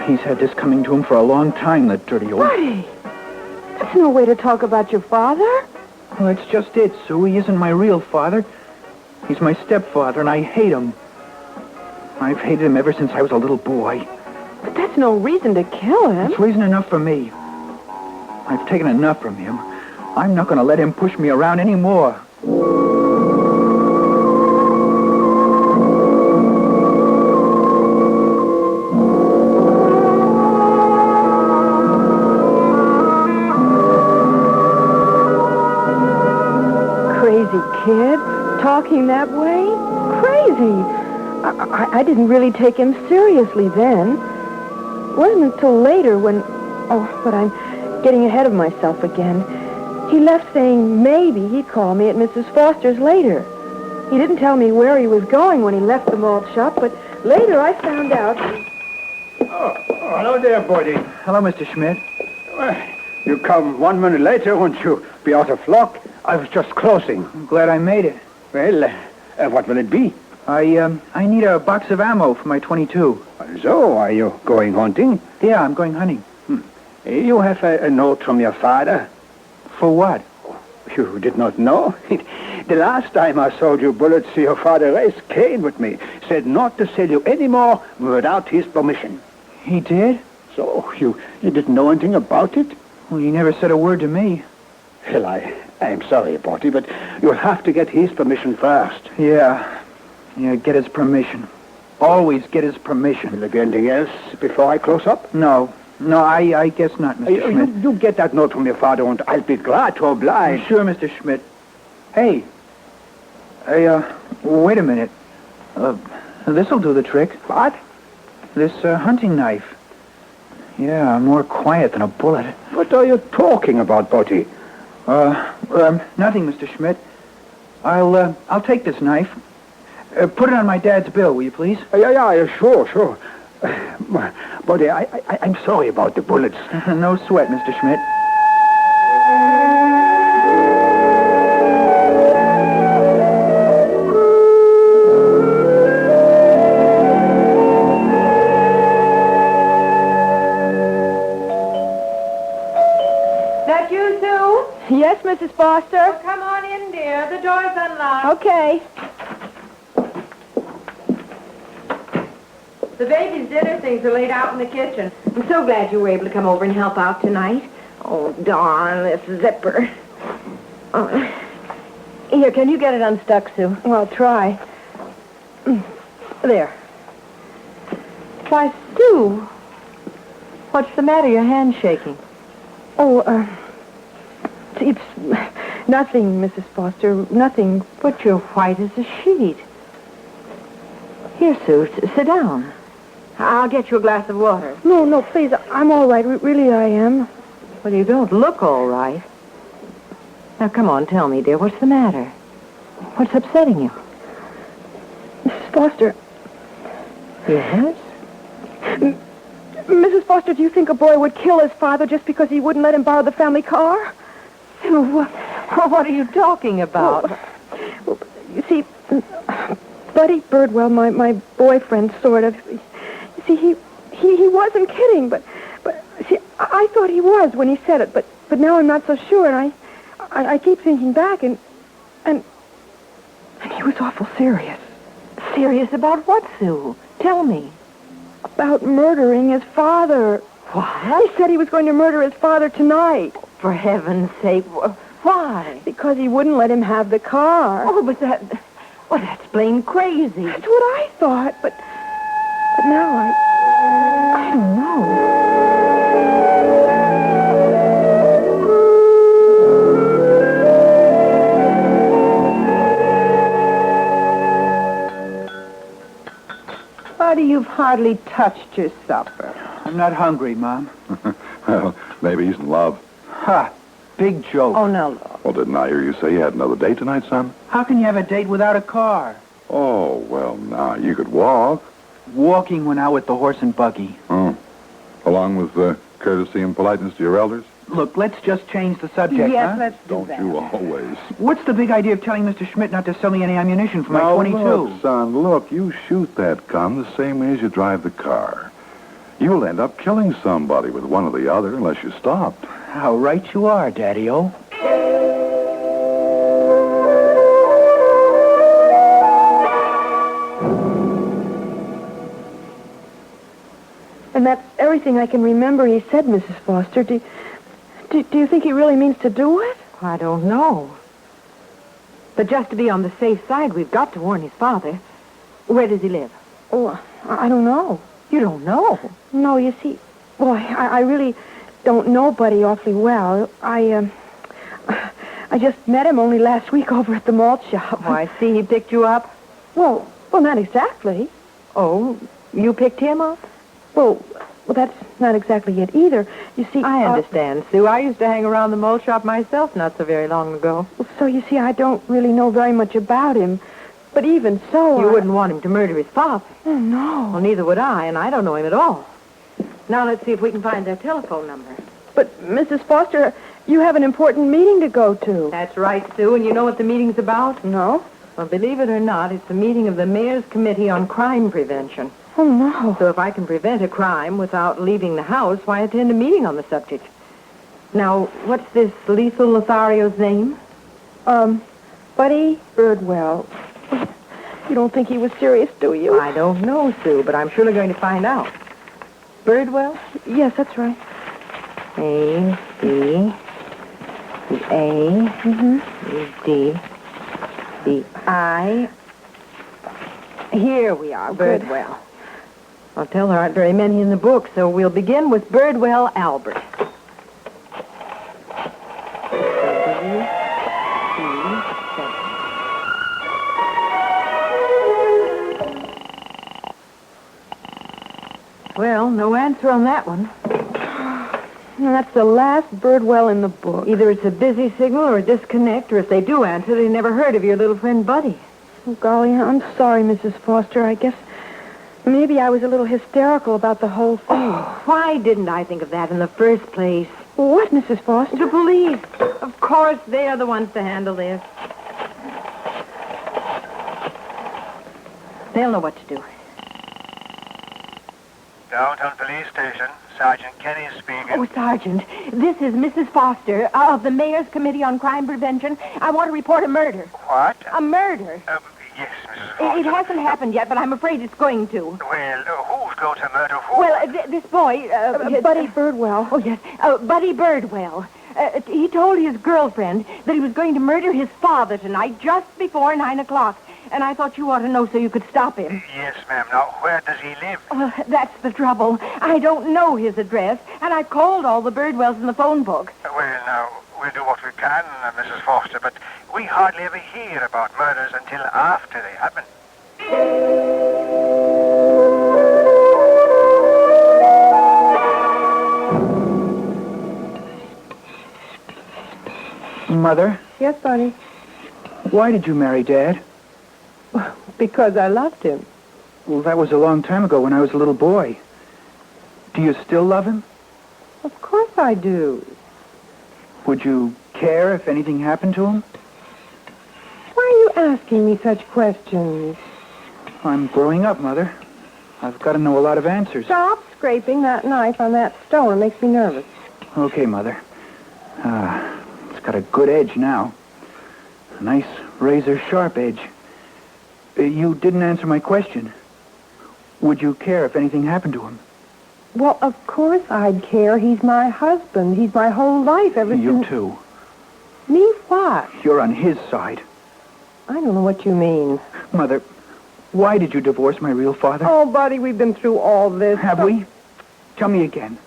He's had this coming to him for a long time, that dirty old... Buddy, that's no way to talk about your father. Well, that's just it, Sue. He isn't my real father. He's my stepfather, and I hate him. I've hated him ever since I was a little boy. But that's no reason to kill him. It's reason enough for me. I've taken enough from him. I'm not going to let him push me around anymore. talking that way? Crazy. I didn't really take him seriously then. It wasn't until later when... Oh, but I'm getting ahead of myself again. He left saying maybe he'd call me at Mrs. Foster's later. He didn't tell me where he was going when he left the malt shop, but later I found out... Oh, hello there, Buddy. Hello, Mr. Schmidt. You come 1 minute later, won't you be out of luck? I was just closing. I'm glad I made it. Well, what will it be? I need a box of ammo for my 22. So, are you going hunting? Yeah, I'm going hunting. You have a note from your father? For what? You did not know? The last time I sold you bullets, your father raised Cain with me. Said not to sell you any more without his permission. He did? So, you didn't know anything about it? Well, he never said a word to me. Well, I'm sorry, Porty, but you'll have to get his permission first. Yeah, get his permission. Always get his permission. Will there be anything else before I close up? No, I guess not, Mr. Schmidt. You get that note from your father, and I'll be glad to oblige. Sure, Mr. Schmidt. Hey, wait a minute. This'll do the trick. What? This hunting knife. Yeah, more quiet than a bullet. What are you talking about, Porty? Nothing, Mr. Schmidt. I'll take this knife. Put it on my dad's bill, will you please? Yeah, sure. Buddy, I'm sorry about the bullets. No sweat, Mr. Schmidt. That you, Sue? Yes, Mrs. Foster. Well, come on in, dear. The door's unlocked. Okay. The baby's dinner things are laid out in the kitchen. I'm so glad you were able to come over and help out tonight. Oh, darn this zipper. Here, can you get it unstuck, Sue? Well, I'll try. There. Why, Sue, what's the matter? Your hand's shaking. Oh, it's nothing, Mrs. Foster, nothing. But you're white as a sheet. Here, Sue, sit down. I'll get you a glass of water. No, please. I'm all right. Really, I am. Well, you don't look all right. Now, come on, tell me, dear. What's the matter? What's upsetting you? Mrs. Foster. Yes? Mrs. Foster, do you think a boy would kill his father just because he wouldn't let him borrow the family car? What are you talking about? Well, you see, Buddy Birdwell, my boyfriend, sort of... See, he wasn't kidding, but see, I thought he was when he said it, but now I'm not so sure, and I keep thinking back, and he was awful serious. Serious about what, Sue? Tell me. About murdering his father. What? He said he was going to murder his father tonight. For heaven's sake, why? Because he wouldn't let him have the car. Oh, but that's plain crazy. That's what I thought, but now I don't know. Buddy, you've hardly touched your supper. I'm not hungry, Mom. Well, maybe he's in love. Ha! Big joke. Oh, now look. Well, didn't I hear you say you had another date tonight, son? How can you have a date without a car? Oh, well, now, you could walk. Walking went out with the horse and buggy. Oh. Along with courtesy and politeness to your elders? Look, let's just change the subject, Yes, huh? let's do Don't that. you always. What's the big idea of telling Mr. Schmidt not to sell me any ammunition for my Now, 22? Look, son, look, you shoot that gun the same way as you drive the car. You'll end up killing somebody with one or the other unless you stop. How right you are, Daddy-O. And that's everything I can remember he said, Mrs. Foster. Do you think he really means to do it? I don't know. But just to be on the safe side, we've got to warn his father. Where does he live? Oh, I don't know. You don't know? No, you see, boy, I really don't know Buddy awfully well. I just met him only last week over at the malt shop. Oh, I see. He picked you up? Well, not exactly. Oh, you picked him up? Well, that's not exactly it either. You see... I understand, Sue. I used to hang around the malt shop myself not so very long ago. So, you see, I don't really know very much about him. But even so... You wouldn't want him to murder his father. Oh, no. Well, neither would I, and I don't know him at all. Now let's see if we can find their telephone number. But, Mrs. Foster, you have an important meeting to go to. That's right, Sue, and you know what the meeting's about? No. Well, believe it or not, it's a meeting of the Mayor's Committee on Crime Prevention. Oh, no. So if I can prevent a crime without leaving the house, why attend a meeting on the subject? Now, what's this lethal Lothario's name? Buddy Birdwell. You don't think he was serious, do you? I don't know, Sue, but I'm surely going to find out. Birdwell? Yes, that's right. A, B, the A, the D, the I. Here we are, Good. Birdwell. I'll tell there aren't very many in the book, so we'll begin with Birdwell Albert. Well, no answer on that one. That's the last Birdwell in the book. Either it's a busy signal or a disconnect, or if they do answer, they never heard of your little friend Buddy. Oh, golly, I'm sorry, Mrs. Foster. I guess maybe I was a little hysterical about the whole thing. Oh, why didn't I think of that in the first place? What, Mrs. Foster? The police. Of course, they are the ones to handle this. They'll know what to do. Downtown Police Station. Sergeant Kenny is speaking. Oh, Sergeant, this is Mrs. Foster of the Mayor's Committee on Crime Prevention. I want to report a murder. What? A murder. Yes, Mrs. Foster. It hasn't happened yet, but I'm afraid it's going to. Well, who's going to murder who? Well, this boy... Buddy Birdwell. Oh, yes, Buddy Birdwell. He told his girlfriend that he was going to murder his father tonight just before 9 o'clock. And I thought you ought to know so you could stop him. Yes, ma'am. Now, where does he live? That's the trouble. I don't know his address, and I've called all the Birdwells in the phone book. Well, now, we'll do what we can, Mrs. Foster, but we hardly ever hear about murders until after they happen. Mother? Yes, Buddy. Why did you marry Dad? Because I loved him. Well, that was a long time ago when I was a little boy. Do you still love him? Of course I do. Would you care if anything happened to him? Why are you asking me such questions? I'm growing up, Mother. I've got to know a lot of answers. Stop scraping that knife on that stone. It makes me nervous. Okay, Mother. It's got a good edge now. A nice razor-sharp edge. You didn't answer my question. Would you care if anything happened to him? Well, of course I'd care. He's my husband. He's my whole life ever since... You too. Me what? You're on his side. I don't know what you mean. Mother, why did you divorce my real father? Oh, Buddy, we've been through all this. Have we? Tell me again.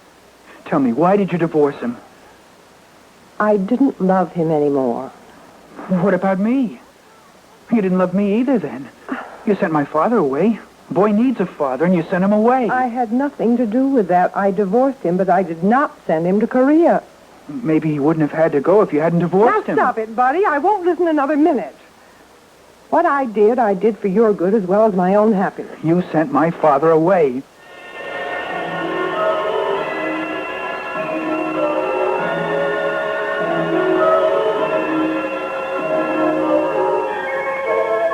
Tell me, why did you divorce him? I didn't love him anymore. What about me? You didn't love me either then. You sent my father away. A boy needs a father, and you sent him away. I had nothing to do with that. I divorced him, but I did not send him to Korea. Maybe he wouldn't have had to go if you hadn't divorced him. Now stop it, Buddy. I won't listen another minute. What I did for your good as well as my own happiness. You sent my father away.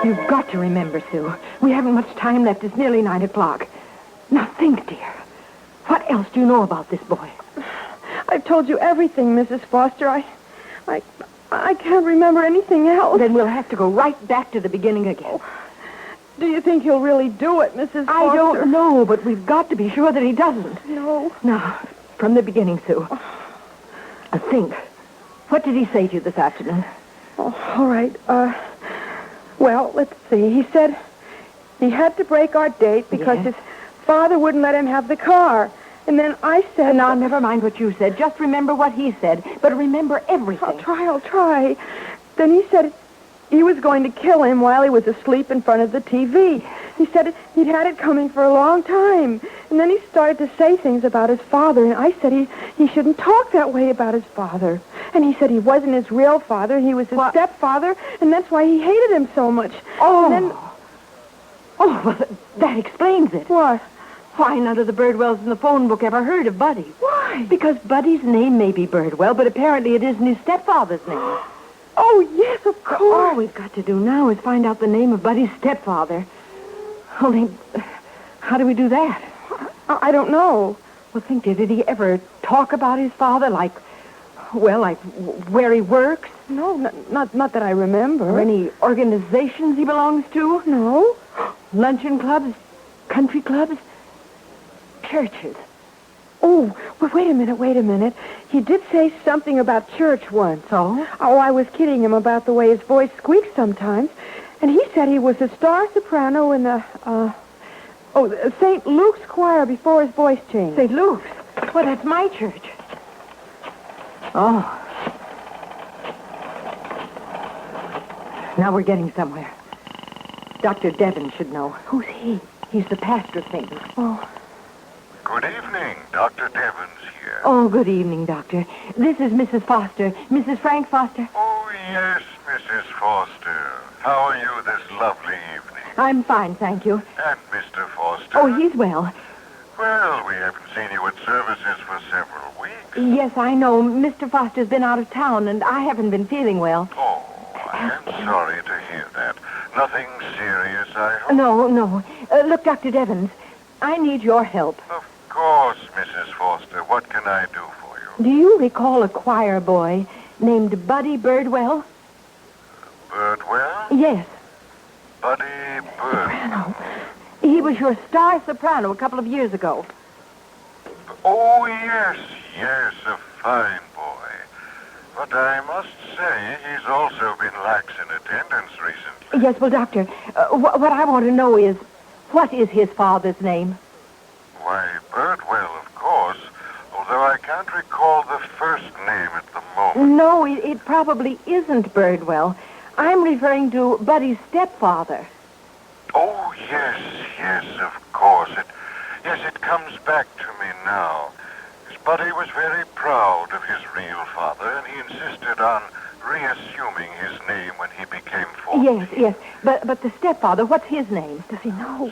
You've got to remember, Sue. We haven't much time left. It's nearly 9 o'clock. Now think, dear. What else do you know about this boy? I've told you everything, Mrs. Foster. I can't remember anything else. Then we'll have to go right back to the beginning again. Do you think he'll really do it, Mrs. Foster? I don't know, but we've got to be sure that he doesn't. No. Now, from the beginning, Sue. Think. What did he say to you this afternoon? Oh, all right. Well, let's see. He said he had to break our date because his father wouldn't let him have the car. And then I said... Now, never mind what you said. Just remember what he said. But remember everything. I'll try. Then he said he was going to kill him while he was asleep in front of the TV. He said he'd had it coming for a long time. And then he started to say things about his father, and I said he shouldn't talk that way about his father. And he said he wasn't his real father, he was his stepfather, and that's why he hated him so much. Oh. And then... Oh, well, that explains it. What? Why, none of the Birdwells in the phone book ever heard of Buddy. Why? Because Buddy's name may be Birdwell, but apparently it isn't his stepfather's name. Oh, yes, of course. All we've got to do now is find out the name of Buddy's stepfather. Only, how do we do that? I don't know. Well, think, did he ever talk about his father, like where he works? No, not that I remember. Or any organizations he belongs to? No. Luncheon clubs? Country clubs? Churches? Oh, well, wait a minute. He did say something about church once. Oh? Oh, I was kidding him about the way his voice squeaks sometimes. And he said he was a star soprano in the, St. Luke's choir before his voice changed. St. Luke's? Well, that's my church. Oh. Now we're getting somewhere. Dr. Devon should know. Who's he? He's the pastor of St. Luke's. Oh. Good evening. Dr. Devon's here. Oh, good evening, Doctor. This is Mrs. Foster. Mrs. Frank Foster. Oh, yes, Mrs. Foster. How are you this lovely evening? I'm fine, thank you. And Mr. Foster? Oh, he's well. Well, we haven't seen you at services for several weeks. Yes, I know. Mr. Foster's been out of town, and I haven't been feeling well. Oh, I am sorry to hear that. Nothing serious, I hope? No. Look, Dr. Devons, I need your help. Of course, Mrs. Foster. What can I do for you? Do you recall a choir boy named Buddy Birdwell? Birdwell? Yes. Buddy Bird. Soprano. He was your star soprano a couple of years ago. Oh, yes, a fine boy. But I must say he's also been lax in attendance recently. Yes, well, Doctor, what I want to know is, what is his father's name? Why, Birdwell, of course, although I can't recall the first name at the moment. No, it probably isn't Birdwell. I'm referring to Buddy's stepfather. Oh, yes, of course. It comes back to me now. His Buddy was very proud of his real father, and he insisted on reassuming his name when he became 40. Yes, but the stepfather, what's his name? Does he know?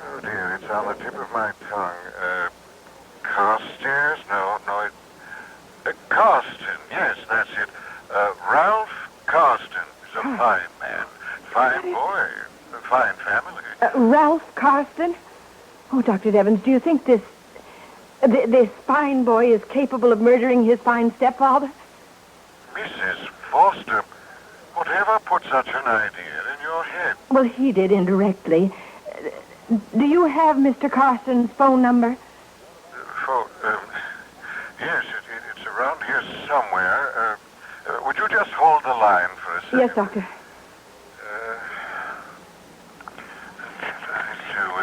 Oh, dear, it's on the tip of my tongue. Carstairs? No, Carston, yes, that's it. Ralph Carston is a fine man. Fine boy. A fine family. Ralph Carston? Oh, Dr. Devons, do you think this fine boy is capable of murdering his fine stepfather? Mrs. Foster, whatever put such an idea in your head? Well, he did indirectly. Do you have Mr. Carston's phone number? Yes, it's around here somewhere. Would you just hold the line for a second? Yes, Doctor.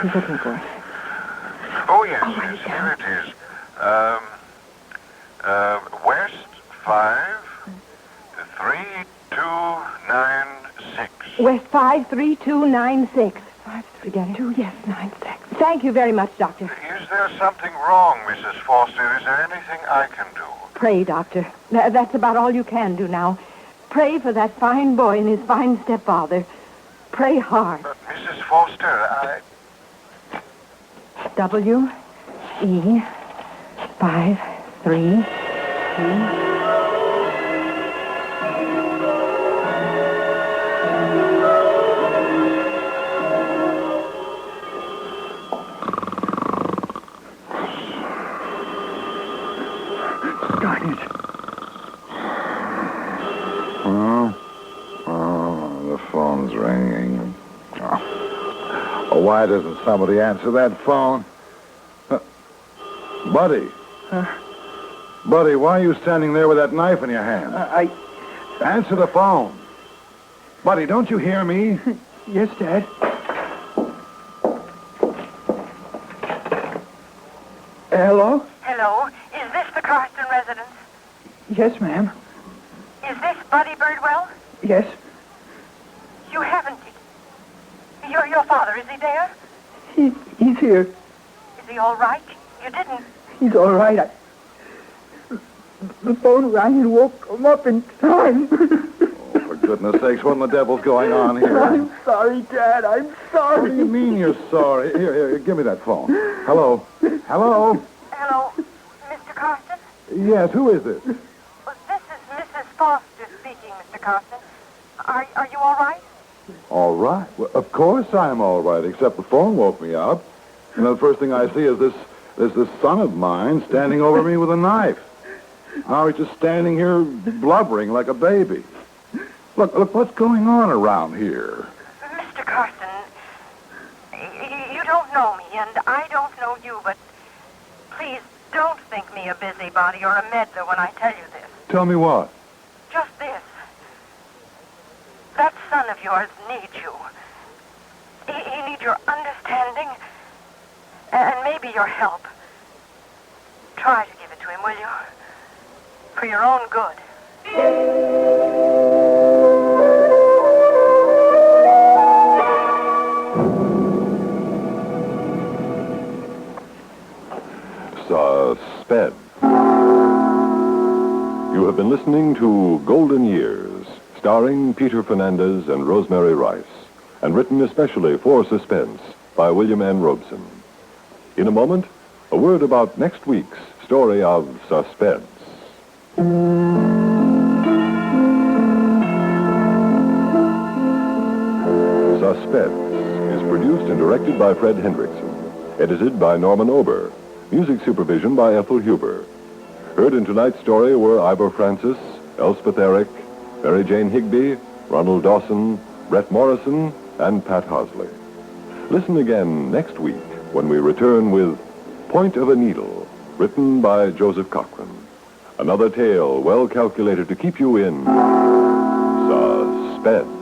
He's looking for it. Oh, yes, here it is. West 5, 3296. West 5, 3296. 532, yes, 96. Thank you very much, Doctor. Is there something wrong, Mrs. Foster? Is there anything I can do? Pray, Doctor. That's about all you can do now. Pray for that fine boy and his fine stepfather. Pray hard. But, Mrs. Foster, W-E 533. Darn it. The phone's ringing. Oh, why doesn't somebody answer that phone? Buddy. Buddy, why are you standing there with that knife in your hand? Answer the phone. Buddy, don't you hear me? Yes, Dad. Yes, ma'am. Is this Buddy Birdwell? Yes. You haven't... Your father, is he there? He's here. Is he all right? You didn't... He's all right. The phone rang and woke him up in time. For goodness sakes, what in the devil's going on here? I'm sorry, Dad. I'm sorry. What do you mean you're sorry? Here, give me that phone. Hello? Hello? Hello, Mr. Carson? Yes, who is this? Well, this is Mrs. Foster speaking, Mr. Carson. Are you all right? All right. Well, of course I'm all right, except the phone woke me up. And the first thing I see is this son of mine standing over me with a knife. Now he's just standing here blubbering like a baby. Look, what's going on around here? Mr. Carson, you don't know me, and I don't know you, but please don't think me a busybody or a meddler when I tell you this. Tell me what? Just this. That son of yours needs you. He needs your understanding and maybe your help. Try to give it to him, will you? For your own good. Suspense. You have been listening to Golden Years, starring Peter Fernandez and Rosemary Rice, and written especially for Suspense by William N. Robeson. In a moment, a word about next week's story of Suspense. Suspense is produced and directed by Fred Hendrickson, edited by Norman Ober, music supervision by Ethel Huber. Heard in tonight's story were Ivor Francis, Elspeth Eric, Mary Jane Higby, Ronald Dawson, Brett Morrison, and Pat Hosley. Listen again next week when we return with Point of a Needle, written by Joseph Cochran. Another tale well calculated to keep you in suspense.